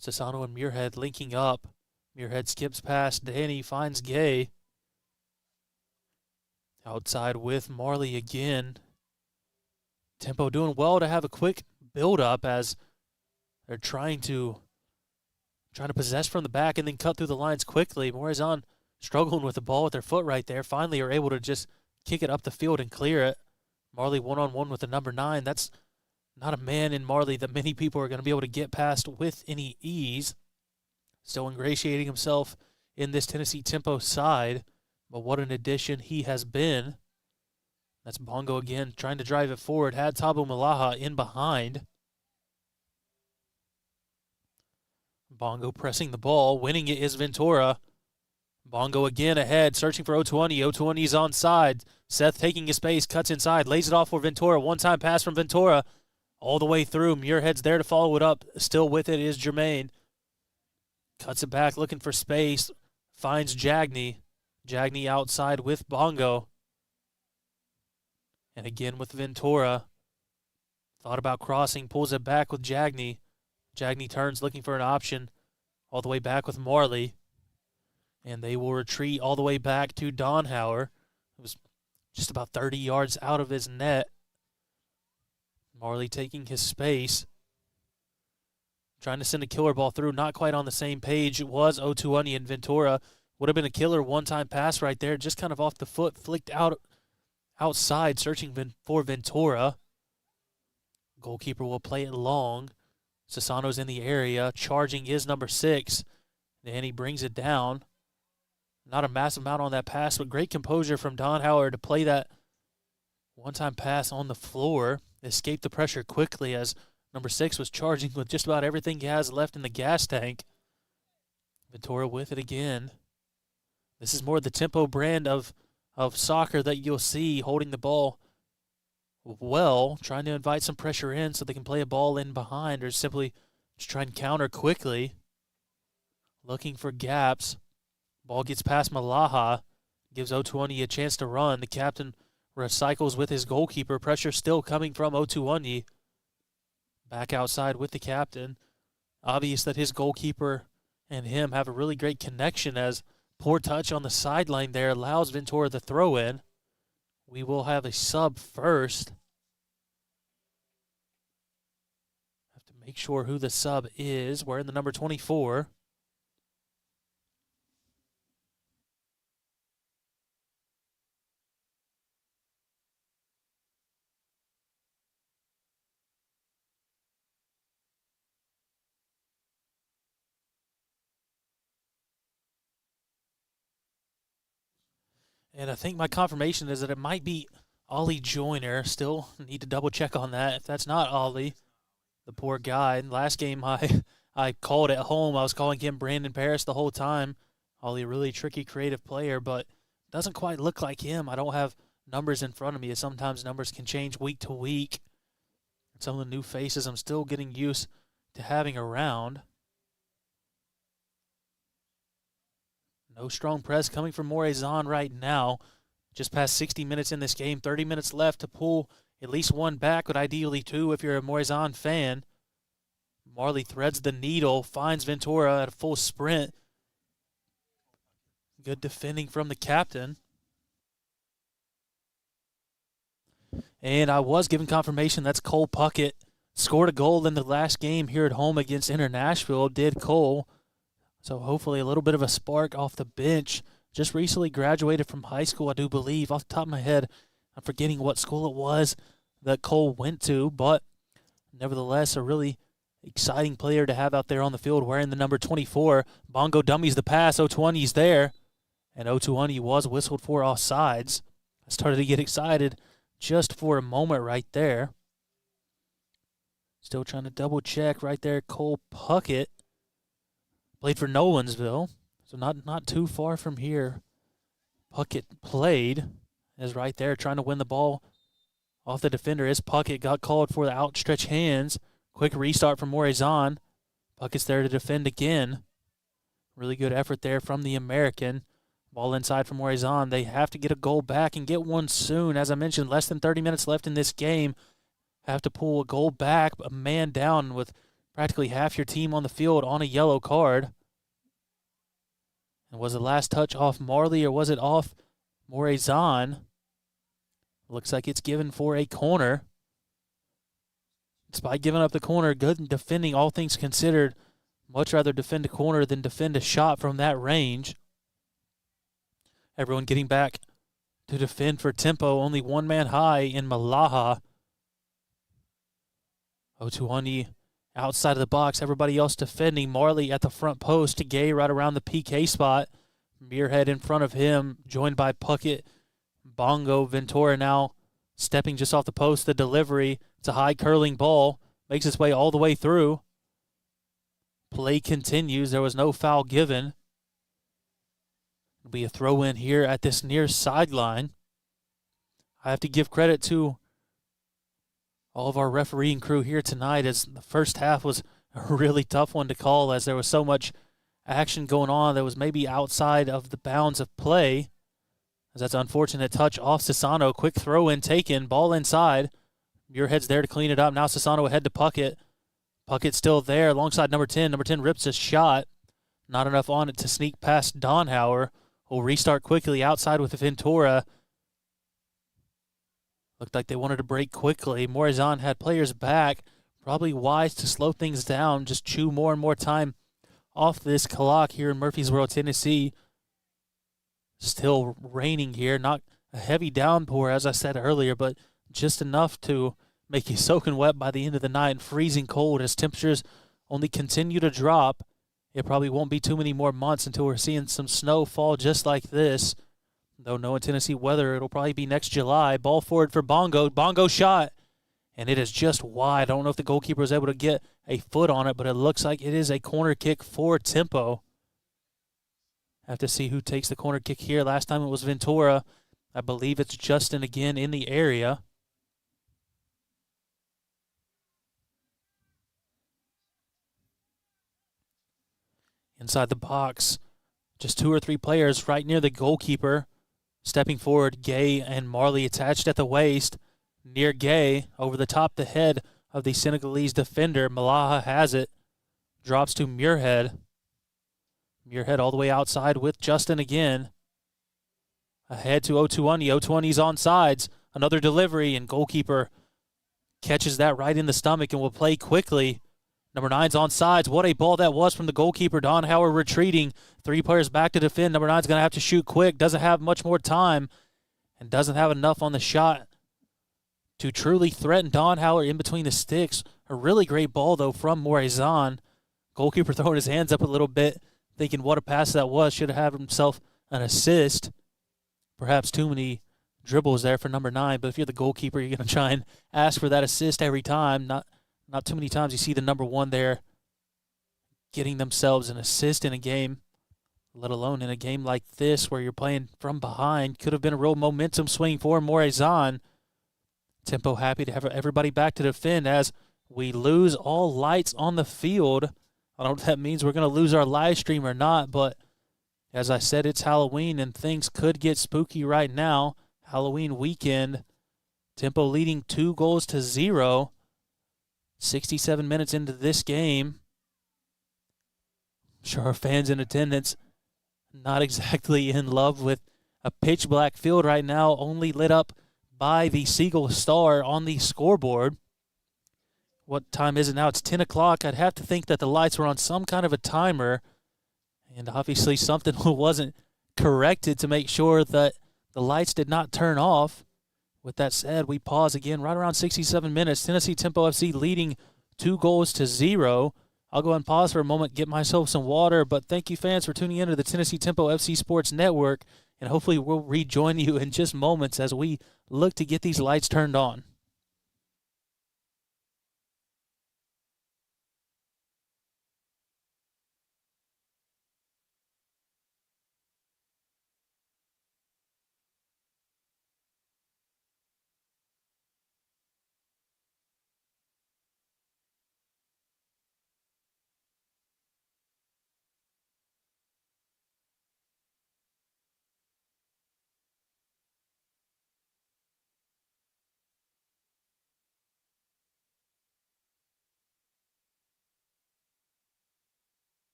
Sassano and Muirhead linking up. Muirhead skips past Danny, finds Gay. Outside with Marley again. Tempo doing well to have a quick build-up as they're trying to possess from the back and then cut through the lines quickly. Morazan struggling with the ball with their foot right there. Finally are able to just kick it up the field and clear it. Marley one-on-one with the number 9. That's not a man in Marley that many people are going to be able to get past with any ease. Still ingratiating himself in this Tennessee Tempo side, but what an addition he has been. That's Bongo again, trying to drive it forward. Had Tabo Malaha in behind. Bongo pressing the ball. Winning it is Ventura. Bongo again ahead, searching for 020. 020's onside. Seth taking his space, cuts inside, lays it off for Ventura. One-time pass from Ventura. all the way through. Muirhead's there to follow it up. Still with it is Jermaine. Cuts it back, looking for space. Finds Jagney. Jagney outside with Bongo. And again with Ventura. Thought about crossing, pulls it back with Jagney. Jagney turns, looking for an option. All the way back with Marley. And they will retreat all the way back to Donhauer. It was just about 30 yards out of his net. Marley taking his space. Trying to send a killer ball through. Not quite on the same page. It was Otuani and Ventura. Would have been a killer one-time pass right there. Just kind of off the foot. Flicked outside, searching for Ventura. Goalkeeper will play it long. Sassano's in the area. Charging is number 6. And he brings it down. Not a massive amount on that pass, but great composure from Donhauer to play that one-time pass on the floor. Escaped the pressure quickly as number 6 was charging with just about everything he has left in the gas tank. Ventura with it again. This is more the tempo brand of soccer that you'll see, holding the ball well, trying to invite some pressure in so they can play a ball in behind or simply just try and counter quickly. Looking for gaps. Ball gets past Malaha. Gives Otuani a chance to run. The captain recycles with his goalkeeper. Pressure still coming from Otuani. Back outside with the captain. Obvious that his goalkeeper and him have a really great connection, as poor touch on the sideline there allows Ventura the throw in. We will have a sub first. Have to make sure who the sub is. Wearing the number 24. And I think my confirmation is that it might be Ollie Joyner. Still need to double check on that. If that's not Ollie, the poor guy. Last game I called at home. I was calling him Brandon Paris the whole time. Ollie, a really tricky, creative player, but doesn't quite look like him. I don't have numbers in front of me, as sometimes numbers can change week to week. Some of the new faces I'm still getting used to having around. No strong press coming from Morazan right now. Just past 60 minutes in this game. 30 minutes left to pull at least one back, but ideally 2 if you're a Morazan fan. Marley threads the needle, finds Ventura at a full sprint. Good defending from the captain. And I was given confirmation that's Cole Puckett. Scored a goal in the last game here at home against Inter Nashville, did Cole. So hopefully a little bit of a spark off the bench. Just recently graduated from high school, I do believe. Off the top of my head, I'm forgetting what school it was that Cole went to. But nevertheless, a really exciting player to have out there on the field wearing the number 24. Bongo dummies the pass. Otuani's there. And Otuani was whistled for offsides. I started to get excited just for a moment right there. Still trying to double check right there. Cole Puckett. Played for Nolansville, so not too far from here. Puckett played, is right there trying to win the ball off the defender. Is Puckett, got called for the outstretched hands. Quick restart from Morazan. Puckett's there to defend again. Really good effort there from the American. Ball inside from Morazan. They have to get a goal back and get one soon. As I mentioned, less than 30 minutes left in this game. Have to pull a goal back, a man down with practically half your team on the field on a yellow card. And was the last touch off Marley or was it off Morazan? Looks like it's given for a corner. Despite giving up the corner, good defending, all things considered. Much rather defend a corner than defend a shot from that range. Everyone getting back to defend for tempo. Only one man high in Malaha. Otuani outside of the box, everybody else defending. Marley at the front post, Gay right around the PK spot. Muirhead in front of him, joined by Puckett. Bongo, Ventura now stepping just off the post. The delivery, it's a high curling ball, makes its way all the way through. Play continues. There was no foul given. It'll be a throw in here at this near sideline. I have to give credit to all of our refereeing crew here tonight, as the first half was a really tough one to call, as there was so much action going on that was maybe outside of the bounds of play. As that's an unfortunate touch off Sassano. Quick throw in taken, ball inside. Muirhead's there to clean it up. Now Sassano ahead to Puckett. Puckett's still there alongside number 10. Number 10 rips a shot. Not enough on it to sneak past Donhauer. Will restart quickly outside with Ventura. Looked like they wanted to break quickly. Morazan had players back. Probably wise to slow things down, just chew more and more time off this clock here in Murfreesboro, Tennessee. Still raining here. Not a heavy downpour, as I said earlier, but just enough to make you soaking wet by the end of the night and freezing cold as temperatures only continue to drop. It probably won't be too many more months until we're seeing some snow fall just like this. Though knowing Tennessee weather, it'll probably be next July. Ball forward for Bongo. Bongo shot, and it is just wide. I don't know if the goalkeeper was able to get a foot on it, but it looks like it is a corner kick for Tempo. Have to see who takes the corner kick here. Last time it was Ventura. I believe it's Justin again in the area. Inside the box, just 2 or 3 players right near the goalkeeper. Stepping forward, Gay and Marley attached at the waist. Near Gay, over the top the head of the Senegalese defender. Malaha has it. Drops to Muirhead. Muirhead all the way outside with Justin again. Ahead to Otuani. Otuani's on sides. Another delivery, and goalkeeper catches that right in the stomach and will play quickly. Number 9's on sides. What a ball that was from the goalkeeper. Donhauer retreating. 3 players back to defend. Number 9's going to have to shoot quick. Doesn't have much more time and doesn't have enough on the shot to truly threaten Donhauer in between the sticks. A really great ball, though, from Morazan. Goalkeeper throwing his hands up a little bit, thinking what a pass that was. Should have had himself an assist. Perhaps too many dribbles there for number 9, but if you're the goalkeeper, you're going to try and ask for that assist every time. Not too many times you see the number 1 there getting themselves an assist in a game, let alone in a game like this where you're playing from behind. Could have been a real momentum swing for Morazan. Tempo happy to have everybody back to defend as we lose all lights on the field. I don't know if that means we're going to lose our live stream or not, but as I said, it's Halloween and things could get spooky right now. Halloween weekend. Tempo leading 2-0. 67 minutes into this game. I'm sure our fans in attendance not exactly in love with a pitch black field right now, only lit up by the Seagull Star on the scoreboard. What time is it now? It's 10 o'clock. I'd have to think that the lights were on some kind of a timer, and obviously something wasn't corrected to make sure that the lights did not turn off. With that said, we pause again right around 67 minutes. Tennessee Tempo FC leading 2-0. I'll go and pause for a moment, get myself some water, but thank you, fans, for tuning in to the Tennessee Tempo FC Sports Network, and hopefully we'll rejoin you in just moments as we look to get these lights turned on.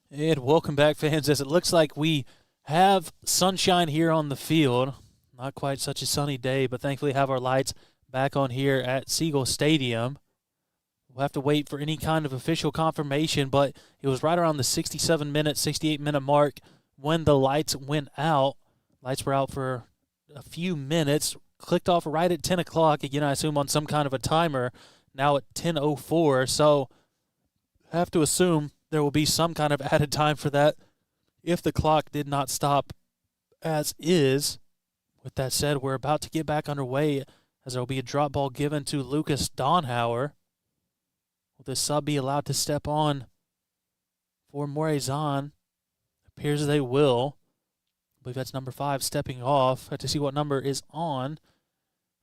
And welcome back, fans, as it looks like we have sunshine here on the field. Not quite such a sunny day, but thankfully have our lights back on here at Siegel Stadium. We'll have to wait for any kind of official confirmation, but it was right around the 67-minute, 68-minute mark when the lights went out. Lights were out for a few minutes, clicked off right at 10 o'clock. Again, I assume on some kind of a timer, now at 10:04. So have to assume there will be some kind of added time for that if the clock did not stop as is. With that said, we're about to get back underway as there will be a drop ball given to Lucas Donhauer. Will the sub be allowed to step on for Morazan? Appears they will. I believe that's number 5 stepping off. Have to see what number is on.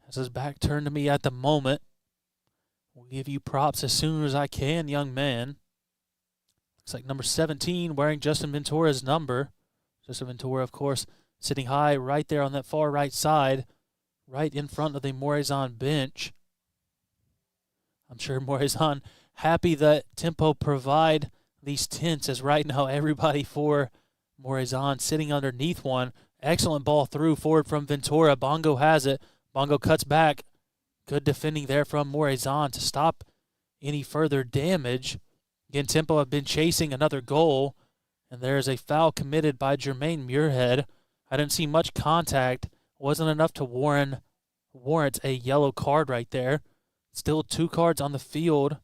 Has his back turned to me at the moment. We'll give you props as soon as I can, young man. Looks like number 17 wearing Justin Ventura's number. Justin Ventura, of course, sitting high right there on that far right side, right in front of the Morazan bench. I'm sure Morazan happy that Tempo provide these tents, as right now everybody for Morazan sitting underneath one. Excellent ball through forward from Ventura. Bongo has it. Bongo cuts back. Good defending there from Morazan to stop any further damage. Again, Tempo have been chasing another goal, and there is a foul committed by Jermaine Muirhead. I didn't see much contact. Wasn't enough to warrant a yellow card right there. Still 2 cards on the field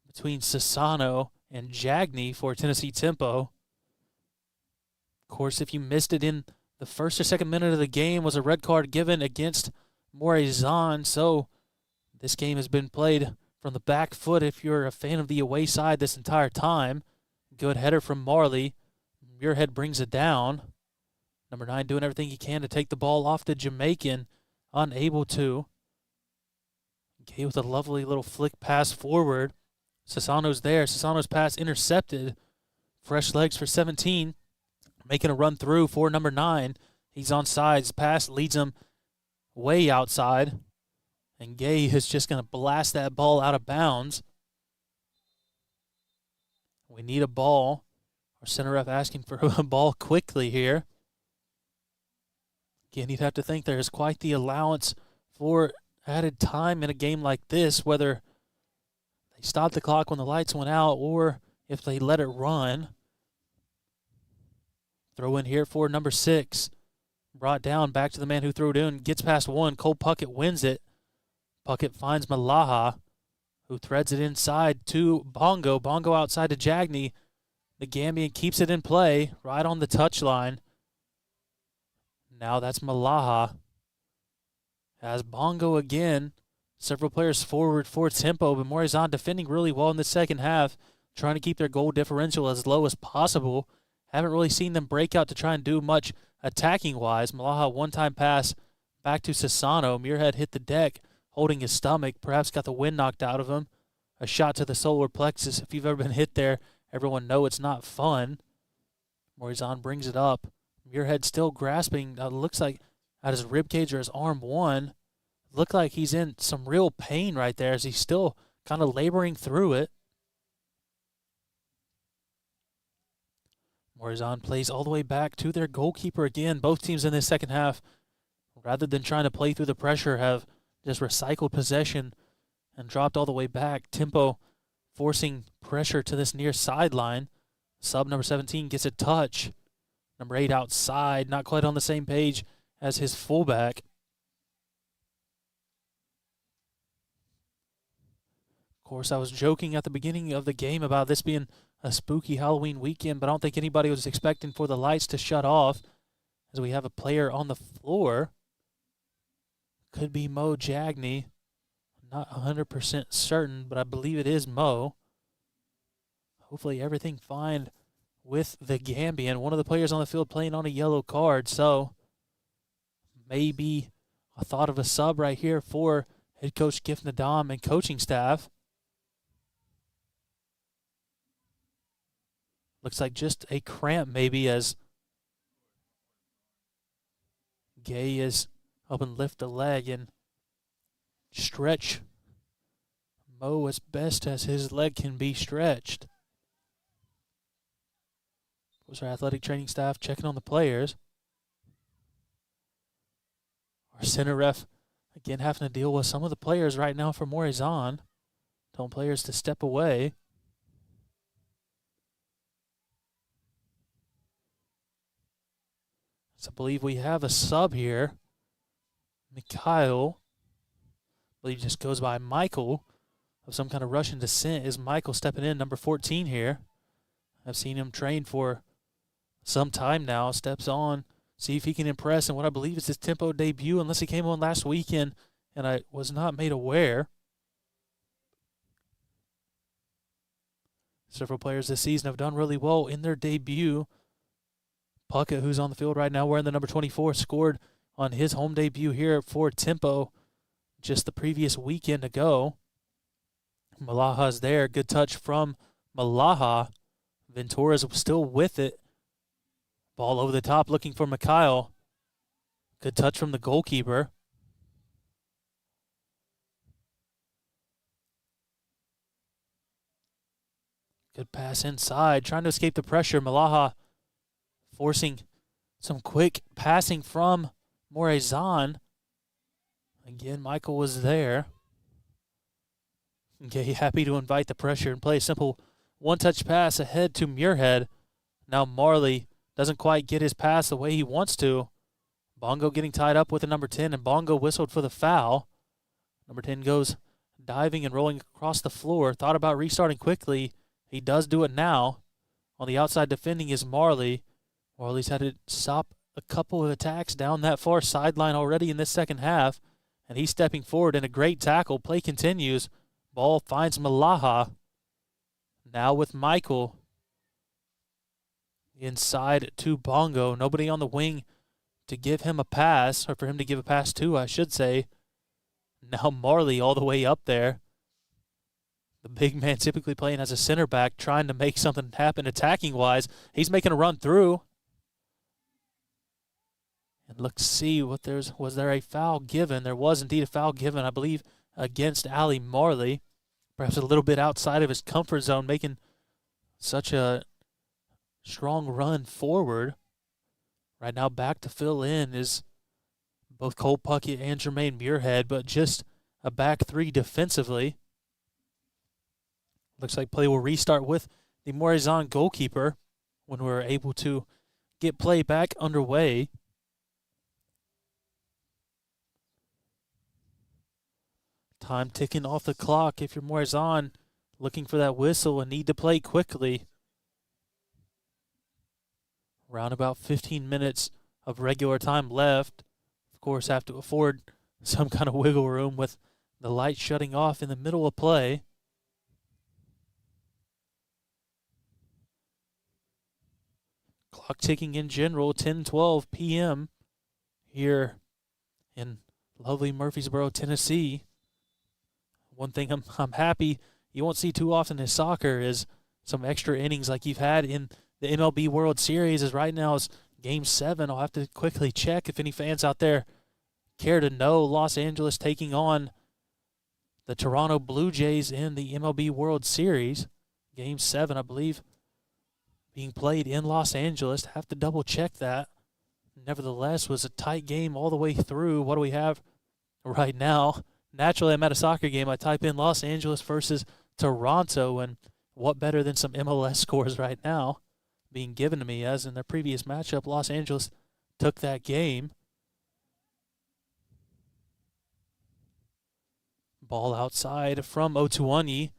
between Sassano and Jagney for Tennessee Tempo. Of course, if you missed it in the first or second minute of the game, was a red card given against Morazan. So this game has been played from the back foot if you're a fan of the away side this entire time. Good header from Marley. Muirhead brings it down. Number 9 doing everything he can to take the ball off the Jamaican. Unable to. Gay with a lovely little flick pass forward. Sassano's there. Sassano's pass intercepted. Fresh legs for 17. Making a run through for number 9. He's on sides. Pass leads him way outside. And Gay is just going to blast that ball out of bounds. We need a ball. Our center ref asking for a ball quickly here. Again, you'd have to think there is quite the allowance for added time in a game like this, whether they stopped the clock when the lights went out or if they let it run. Throw in here for number 6. Brought down, back to the man who threw it in. Gets past 1. Cole Puckett wins it. Puckett finds Malaha, who threads it inside to Bongo. Bongo outside to Jagney. The Gambian keeps it in play right on the touchline. Now that's Malaha. As Bongo again. Several players forward for Tempo, but Morazan defending really well in the second half, trying to keep their goal differential as low as possible. Haven't really seen them break out to try and do much attacking-wise. Malaha, one-time pass back to Sassano. Muirhead hit the deck, holding his stomach, perhaps got the wind knocked out of him. A shot to the solar plexus. If you've ever been hit there, everyone know it's not fun. Morazan brings it up. Muirhead still grasping, looks like at his ribcage or his arm one. Looked like he's in some real pain right there as he's still kind of laboring through it. Morazan plays all the way back to their goalkeeper again. Both teams in this second half, rather than trying to play through the pressure, have just recycled possession and dropped all the way back. Tempo forcing pressure to this near sideline. Sub number 17 gets a touch. Number 8 outside, not quite on the same page as his fullback. Of course, I was joking at the beginning of the game about this being a spooky Halloween weekend, but I don't think anybody was expecting for the lights to shut off as we have a player on the floor. Could be Mo Jagney. Not 100% certain, but I believe it is Mo. Hopefully everything fine with the Gambian. One of the players on the field playing on a yellow card, so maybe a thought of a sub right here for head coach Gif Nadam and coaching staff. Looks like just a cramp maybe as Gay is helping lift the leg and stretch Mo as best as his leg can be stretched. Was our athletic training staff checking on the players. Our center ref, again, having to deal with some of the players right now for Morazan. Telling players to step away. So I believe we have a sub here. Mikhail. I believe just goes by Michael of some kind of Russian descent. Is Michael stepping in, number 14 here. I've seen him train for some time now. Steps on, see if he can impress in what I believe is his tempo debut, unless he came on last weekend and I was not made aware. Several players this season have done really well in their debut. Puckett, who's on the field right now wearing the number 24, scored on his home debut here for Tempo just the previous weekend ago. Malaha's there. Good touch from Malaha. Ventura's still with it. Ball over the top looking for Mikhail. Good touch from the goalkeeper. Good pass inside. Trying to escape the pressure. Malaha forcing some quick passing from Morazan. Again, Michael was there. Okay, happy to invite the pressure and play a simple one-touch pass ahead to Muirhead. Now Marley doesn't quite get his pass the way he wants to. Bongo getting tied up with the number 10, and Bongo whistled for the foul. Number 10 goes diving and rolling across the floor. Thought about restarting quickly. He does do it now. On the outside defending is Marley. Marley's had to stop a couple of attacks down that far sideline already in this second half, and he's stepping forward in a great tackle. Play continues. Ball finds Malaha. Now with Michael. Inside to Bongo. Nobody on the wing to give him a pass, or for him to give a pass to, I should say. Now Marley all the way up there. The big man typically playing as a center back, trying to make something happen attacking-wise. He's making a run through. And let's see what was there a foul given? There was indeed a foul given, I believe, against Ali Marley. Perhaps a little bit outside of his comfort zone, making such a strong run forward. Right now back to fill in is both Cole Puckett and Jermaine Muirhead, but just a back three defensively. Looks like play will restart with the Morazan goalkeeper when we're able to get play back underway. Time ticking off the clock if you're Morazan, looking for that whistle and need to play quickly. Around about 15 minutes of regular time left. Of course, have to afford some kind of wiggle room with the light shutting off in the middle of play. Clock ticking in general, 10:12 p.m. here in lovely Murfreesboro, Tennessee. One thing I'm happy you won't see too often in soccer is some extra innings like you've had in the MLB World Series. As right now is Game 7. I'll have to quickly check if any fans out there care to know. Los Angeles taking on the Toronto Blue Jays in the MLB World Series. Game 7, I believe, being played in Los Angeles. Have to double check that. Nevertheless, was a tight game all the way through. What do we have right now? Naturally, I'm at a soccer game. I type in Los Angeles versus Toronto, and what better than some MLS scores right now being given to me, as in their previous matchup, Los Angeles took that game. Ball outside from Otuani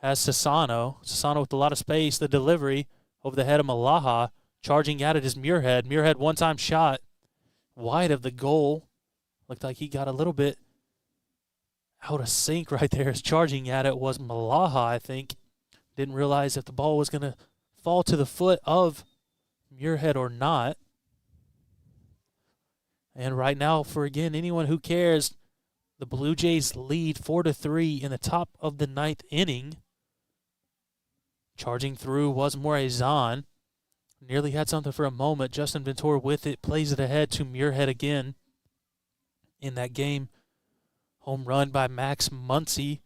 has Sassano. Sassano with a lot of space. The delivery over the head of Malaha. Charging at it is Muirhead. Muirhead one-time shot wide of the goal. Looked like he got a little bit out of sync right there. As charging at it was Malaha, I think. Didn't realize if the ball was going to fall to the foot of Muirhead or not. And right now, for again, anyone who cares, the Blue Jays lead 4-3 in the top of the 9th inning. Charging through was Morazan. Nearly had something for a moment. Justin Ventura with it, plays it ahead to Muirhead again in that game. Home run by Max Muncy.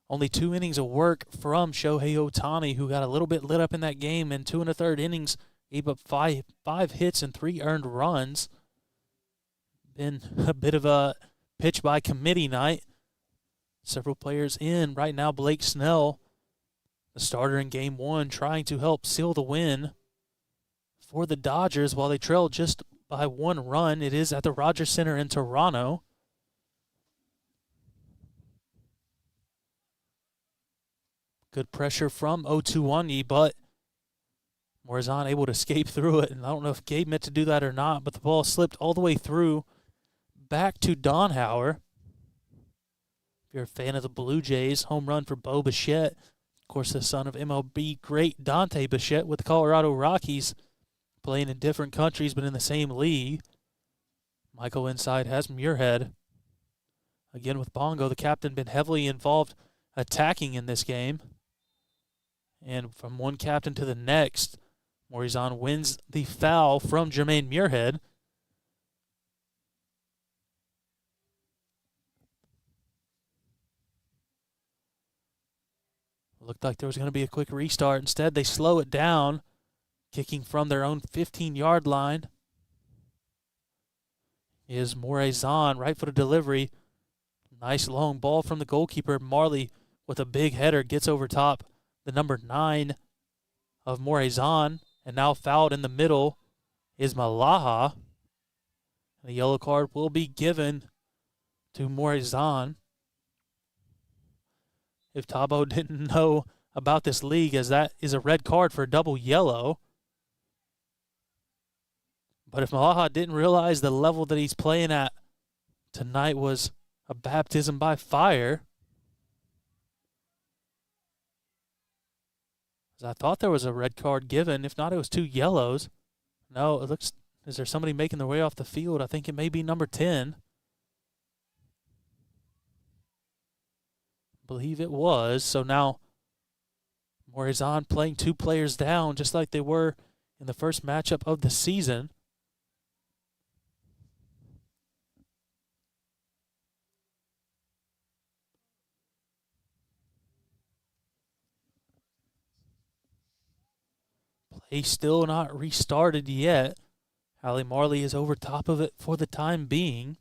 Only 2 innings of work from Shohei Ohtani, who got a little bit lit up in that game, and 2 1/3 innings Gave up five hits and 3 earned runs. Been a bit of a pitch by committee night. Several players in right now. Blake Snell, the starter in Game 1, trying to help seal the win for the Dodgers while they trail just by 1 run. It is at the Rogers Center in Toronto. Good pressure from Otuani, but Morazan able to escape through it. And I don't know if Gabe meant to do that or not, but the ball slipped all the way through back to Donhauer. If you're a fan of the Blue Jays, home run for Bo Bichette. Of course, the son of MLB great Dante Bichette with the Colorado Rockies, playing in different countries but in the same league. Michael inside has Muirhead. Again with Bongo, the captain, been heavily involved attacking in this game. And from one captain to the next, Morazan wins the foul from Jermaine Muirhead. Looked like there was going to be a quick restart. Instead, they slow it down, kicking from their own 15-yard line. Is Morazan, right-footed delivery. Nice long ball from the goalkeeper. Marley with a big header gets over top the number 9 of Morazan, and now fouled in the middle is Malaha. A yellow card will be given to Morazan. If Tabo didn't know about this league, as that is a red card for a double yellow. But if Malaha didn't realize the level that he's playing at tonight was a baptism by fire. I thought there was a red card given. If not, it was 2 yellows. No, it looks, is there somebody making their way off the field? I think it may be number 10. I believe it was. So now Morazan playing 2 players down, just like they were in the first matchup of the season. Play still not restarted yet. Hallie Marley is over top of it for the time being.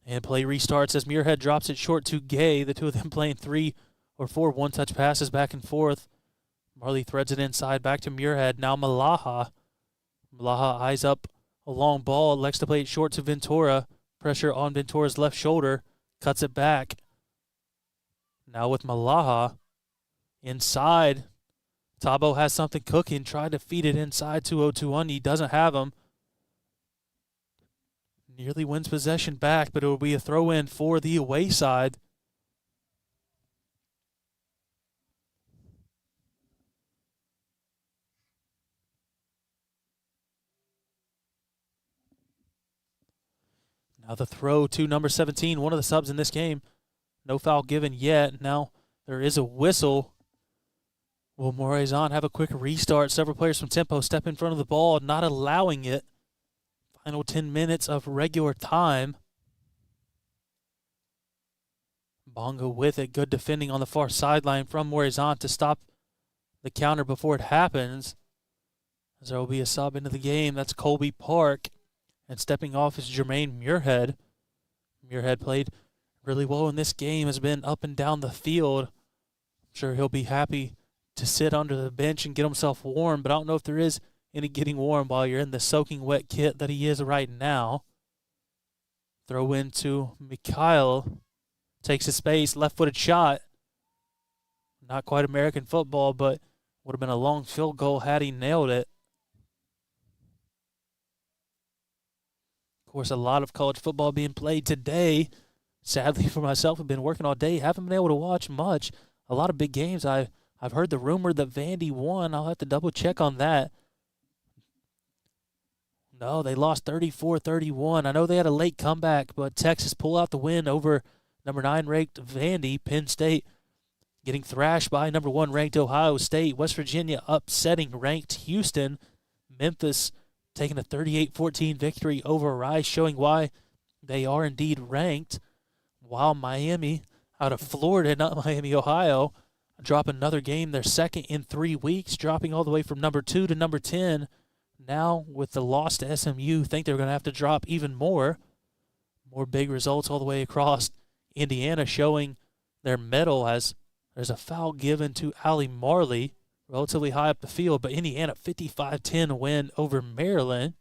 And play restarts as Muirhead drops it short to Gay. The two of them playing 3 or 4 one-touch passes back and forth. Marley threads it inside back to Muirhead. Now Malaha. Malaha eyes up a long ball. Elects to play it short to Ventura. Pressure on Ventura's left shoulder. Cuts it back. Now with Malaha. Inside. Tabo has something cooking. Tried to feed it inside to Otuani. Doesn't have him. Nearly wins possession back, but it will be a throw-in for the away side. Now the throw to number 17, one of the subs in this game. No foul given yet. Now there is a whistle. Will Morazan have a quick restart? Several players from Tempo step in front of the ball, not allowing it. Final 10 minutes of regular time. Bongo with it. Good defending on the far sideline from Morazan to stop the counter before it happens. As there will be a sub into the game. That's Colby Park. And stepping off is Jermaine Muirhead. Muirhead played really well in this game. Has been up and down the field. I'm sure he'll be happy to sit under the bench and get himself warm. But I don't know if there is any getting warm while you're in the soaking wet kit that he is right now. Throw into Mikhail. Takes his space. Left-footed shot. Not quite American football, but would have been a long field goal had he nailed it. Of course, a lot of college football being played today. Sadly for myself, I've been working all day. Haven't been able to watch much. A lot of big games. I've heard the rumor that Vandy won. I'll have to double-check on that. No, they lost 34-31. I know they had a late comeback, but Texas pulled out the win over number 9 ranked Vandy. Penn State getting thrashed by number 1 ranked Ohio State. West Virginia upsetting ranked Houston. Memphis taking a 38-14 victory over Rice, showing why they are indeed ranked, while Miami out of Florida, not Miami, Ohio, drop another game. They're second in 3 weeks, dropping all the way from number 2 to number 10. Now, with the loss to SMU, think they're going to have to drop even more. More big results all the way across. Indiana showing their mettle as there's a foul given to Allie Marley, relatively high up the field, but Indiana 55-10 win over Maryland.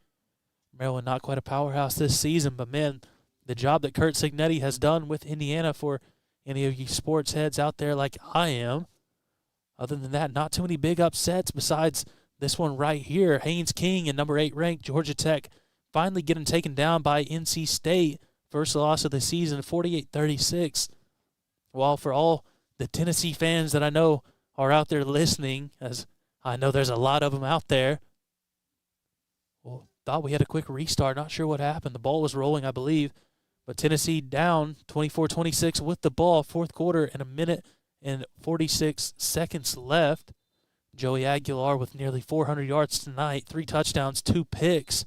Maryland not quite a powerhouse this season, but man, the job that Kurt Signetti has done with Indiana, for any of you sports heads out there like I am. Other than that, not too many big upsets besides this one right here. Haynes King and number 8 ranked Georgia Tech finally getting taken down by NC State. First loss of the season, 48-36. While for all the Tennessee fans that I know are out there listening, as I know there's a lot of them out there, well, thought we had a quick restart. Not sure what happened. The ball was rolling, I believe. But Tennessee down 24-26 with the ball, fourth quarter, and 1 minute and 46 seconds left. Joey Aguilar with nearly 400 yards tonight, 3 touchdowns, 2 picks.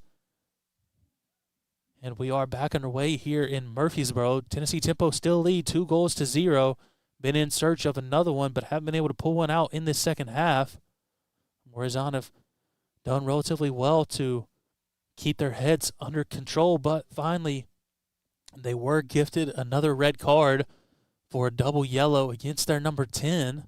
And we are back underway here in Murfreesboro. Tennessee Tempo still lead 2-0. Been in search of another one, but haven't been able to pull one out in this second half. Morazan have done relatively well to keep their heads under control, but finally they were gifted another red card for a double yellow against their number 10.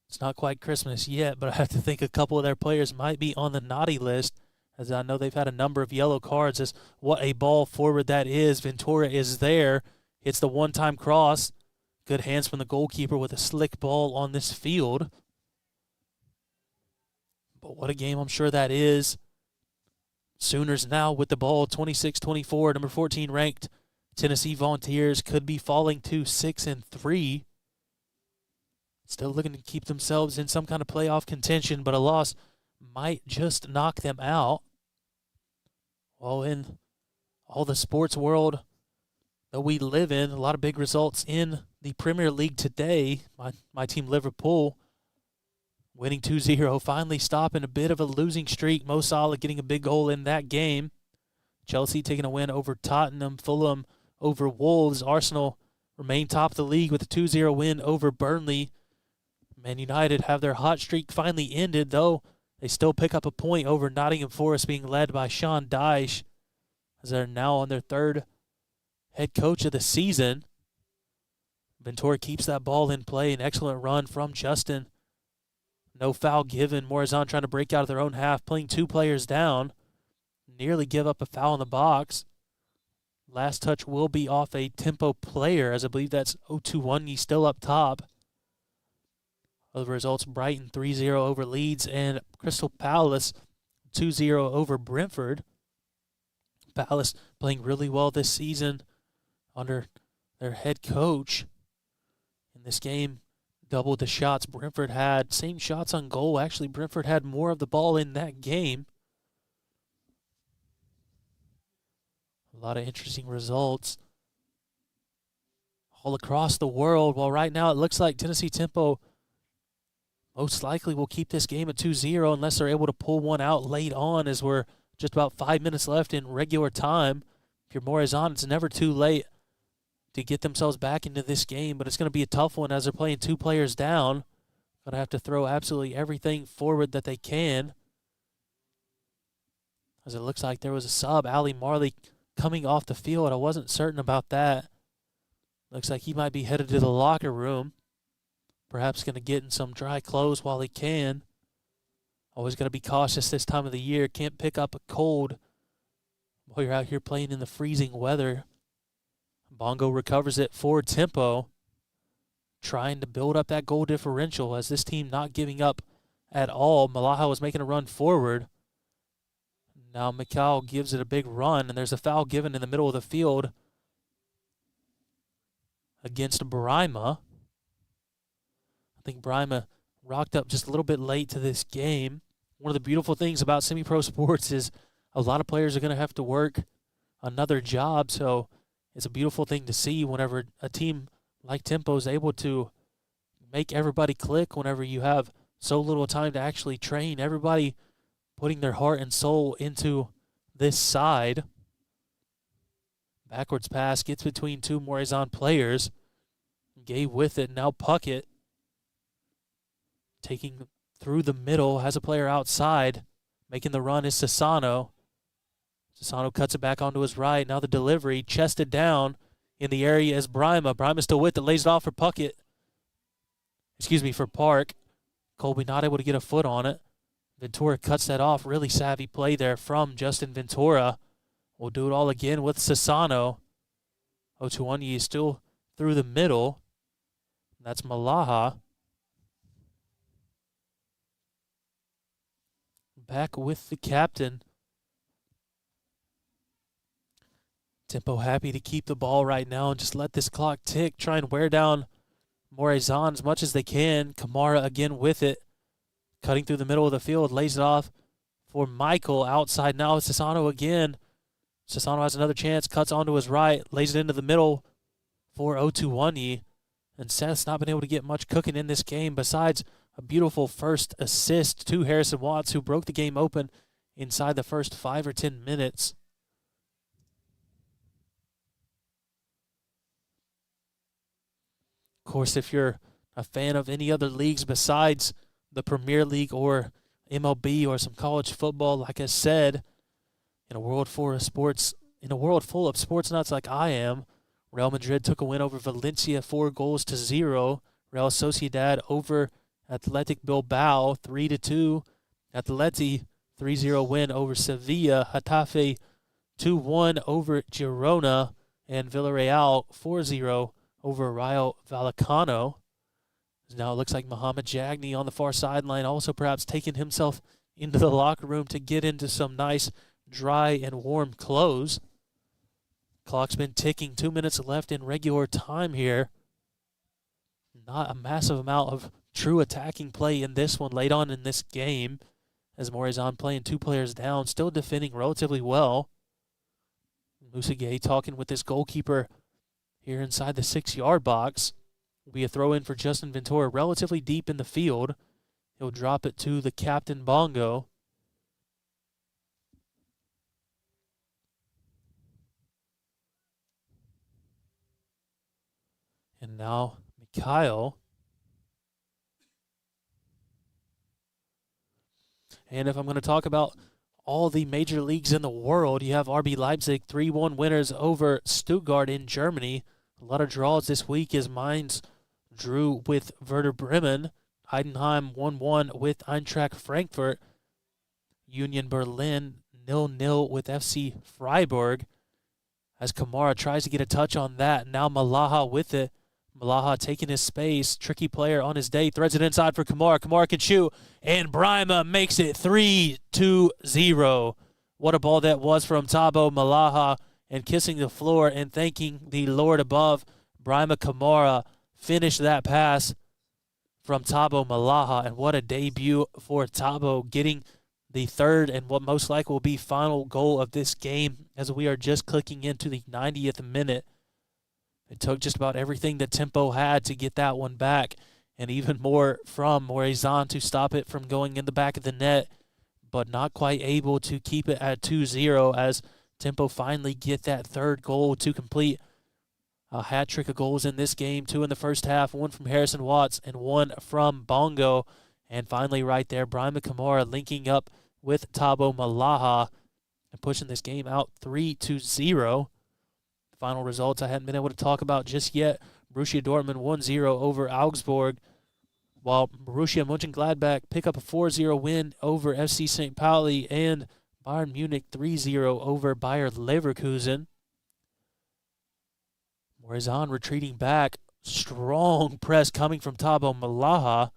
It's not quite Christmas yet, but I have to think a couple of their players might be on the naughty list, as I know they've had a number of yellow cards. As what a ball forward that is. Ventura is there. Hits the one-time cross. Good hands from the goalkeeper with a slick ball on this field. But what a game I'm sure that is. Sooners now with the ball, 26-24. Number 14 ranked Tennessee Volunteers could be falling to 6-3. Still looking to keep themselves in some kind of playoff contention, but a loss might just knock them out. Well, in all the sports world that we live in, a lot of big results in the Premier League today. My team Liverpool winning 2-0, finally stopping a bit of a losing streak. Mo Salah getting a big goal in that game. Chelsea taking a win over Tottenham. Fulham over Wolves. Arsenal remain top of the league with a 2-0 win over Burnley. Man United have their hot streak finally ended, though they still pick up a point over Nottingham Forest, being led by Sean Dyche, as they're now on their 3rd head coach of the season. Ventura keeps that ball in play. An excellent run from Justin. No foul given. Morazan trying to break out of their own half, playing 2 players down. Nearly give up a foul in the box. Last touch will be off a Tempo player, as I believe that's Otuwanyi still up top. Other results, Brighton 3-0 over Leeds, and Crystal Palace 2-0 over Brentford. Palace playing really well this season under their head coach. In this game, doubled the shots Brentford had. Same shots on goal. Actually, Brentford had more of the ball in that game. A lot of interesting results all across the world. Well, right now it looks like Tennessee Tempo most likely will keep this game at 2-0 unless they're able to pull one out late on, as we're just about 5 minutes left in regular time. If you're Morazan, it's never too late to get themselves back into this game, but it's going to be a tough one as they're playing 2 players down. Going to have to throw absolutely everything forward that they can, as it looks like there was a sub, Allie Marley, coming off the field. I wasn't certain about that. Looks like he might be headed to the locker room. Perhaps going to get in some dry clothes while he can. Always going to be cautious this time of the year. Can't pick up a cold while you're out here playing in the freezing weather. Bongo recovers it for Tempo, trying to build up that goal differential, as this team not giving up at all. Malaha was making a run forward. Now Mikal gives it a big run, and there's a foul given in the middle of the field against Brima. I think Brima rocked up just a little bit late to this game. One of the beautiful things about semi-pro sports is a lot of players are going to have to work another job, so it's a beautiful thing to see whenever a team like Tempo is able to make everybody click whenever you have so little time to actually train. Everybody putting their heart and soul into this side. Backwards pass gets between two Morazan players. Gay with it, now Puckett. Taking through the middle, has a player outside. Making the run is Sassano. Sassano cuts it back onto his right. Now the delivery, chested down in the area is Brima. Brima's still with it, lays it off for Puckett. For Park. Colby not able to get a foot on it. Ventura cuts that off. Really savvy play there from Justin Ventura. We'll do it all again with Sassano. Otuonyi is still through the middle. That's Malaha. Back with the captain. Tempo happy to keep the ball right now and just let this clock tick. Try and wear down Morazan as much as they can. Kamara again with it. Cutting through the middle of the field. Lays it off for Michael. Outside now it's Sassano again. Sassano has another chance. Cuts onto his right. Lays it into the middle for Otuonyi. And Seth's not been able to get much cooking in this game besides a beautiful first assist to Harrison Watts, who broke the game open inside the first 5 or 10 minutes. Of course, if you're a fan of any other leagues besides the Premier League or MLB or some college football, like I said, in a world full of sports nuts like I am, Real Madrid took a win over Valencia 4-0. Real Sociedad over Athletic Bilbao 3-2. Atleti 3-0 win over Sevilla. Getafe 2-1 over Girona. And Villarreal 4-0 over Rayo Vallecano. Now it looks like Mohamed Jagni on the far sideline, also perhaps taking himself into the locker room to get into some nice dry and warm clothes. Clock's been ticking, 2 minutes left in regular time here. Not a massive amount of true attacking play in this one late on in this game, as Morazan playing two players down, still defending relatively well. Musagay talking with this goalkeeper here inside the 6-yard box. Will be a throw in for Justin Ventura, relatively deep in the field. He'll drop it to the captain Bongo. And now Mikhail. And if I'm going to talk about all the major leagues in the world, you have RB Leipzig 3-1 winners over Stuttgart in Germany. A lot of draws this week as Mainz drew with Werder Bremen. Heidenheim 1-1 with Eintracht Frankfurt. Union Berlin 0-0 with FC Freiburg. As Kamara tries to get a touch on that. Now Malaha with it. Malaha taking his space. Tricky player on his day. Threads it inside for Kamara. Kamara can shoot. And Brima makes it 3-0. What a ball that was from Thabo Malaha. And kissing the floor and thanking the Lord above. Brima Kamara finished that pass from Thabo Malaha. And what a debut for Thabo, getting the third and what most likely will be final goal of this game, as we are just clicking into the 90th minute. It took just about everything that Tempo had to get that one back, and even more from Morazan to stop it from going in the back of the net, but not quite able to keep it at 2-0 as Tempo finally get that third goal to complete a hat trick of goals in this game. 2 in the first half, 1 from Harrison Watts and 1 from Bongo. And finally right there, Brima Kamara linking up with Thabo Malaha and pushing this game out 3-0. Final results I hadn't been able to talk about just yet. Borussia Dortmund 1-0 over Augsburg, while Borussia Mönchengladbach pick up a 4-0 win over FC St. Pauli, and Bayern Munich 3-0 over Bayer Leverkusen. Morazan retreating back. Strong press coming from Thabo Malaha.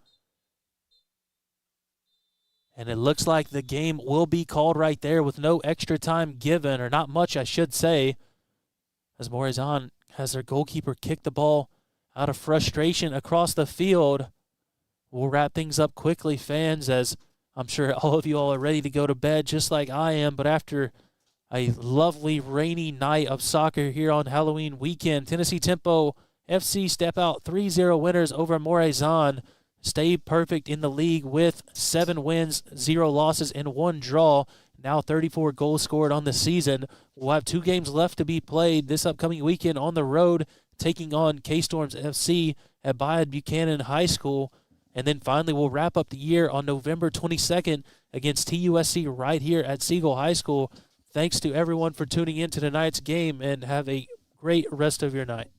And it looks like the game will be called right there with no extra time given, or not much, I should say, as Morazan has their goalkeeper kick the ball out of frustration across the field. We'll wrap things up quickly, fans, as I'm sure all of you all are ready to go to bed just like I am. But after a lovely rainy night of soccer here on Halloween weekend, Tennessee Tempo FC step out 3-0 winners over Morazan. Stay perfect in the league with 7 wins, 0 losses, and 1 draw. now 34 goals scored on the season. We'll have 2 games left to be played this upcoming weekend on the road, taking on K-Storms FC at Bayard Buchanan High School. And then finally, we'll wrap up the year on November 22nd against TUSC right here at Siegel High School. Thanks to everyone for tuning in to tonight's game, and have a great rest of your night.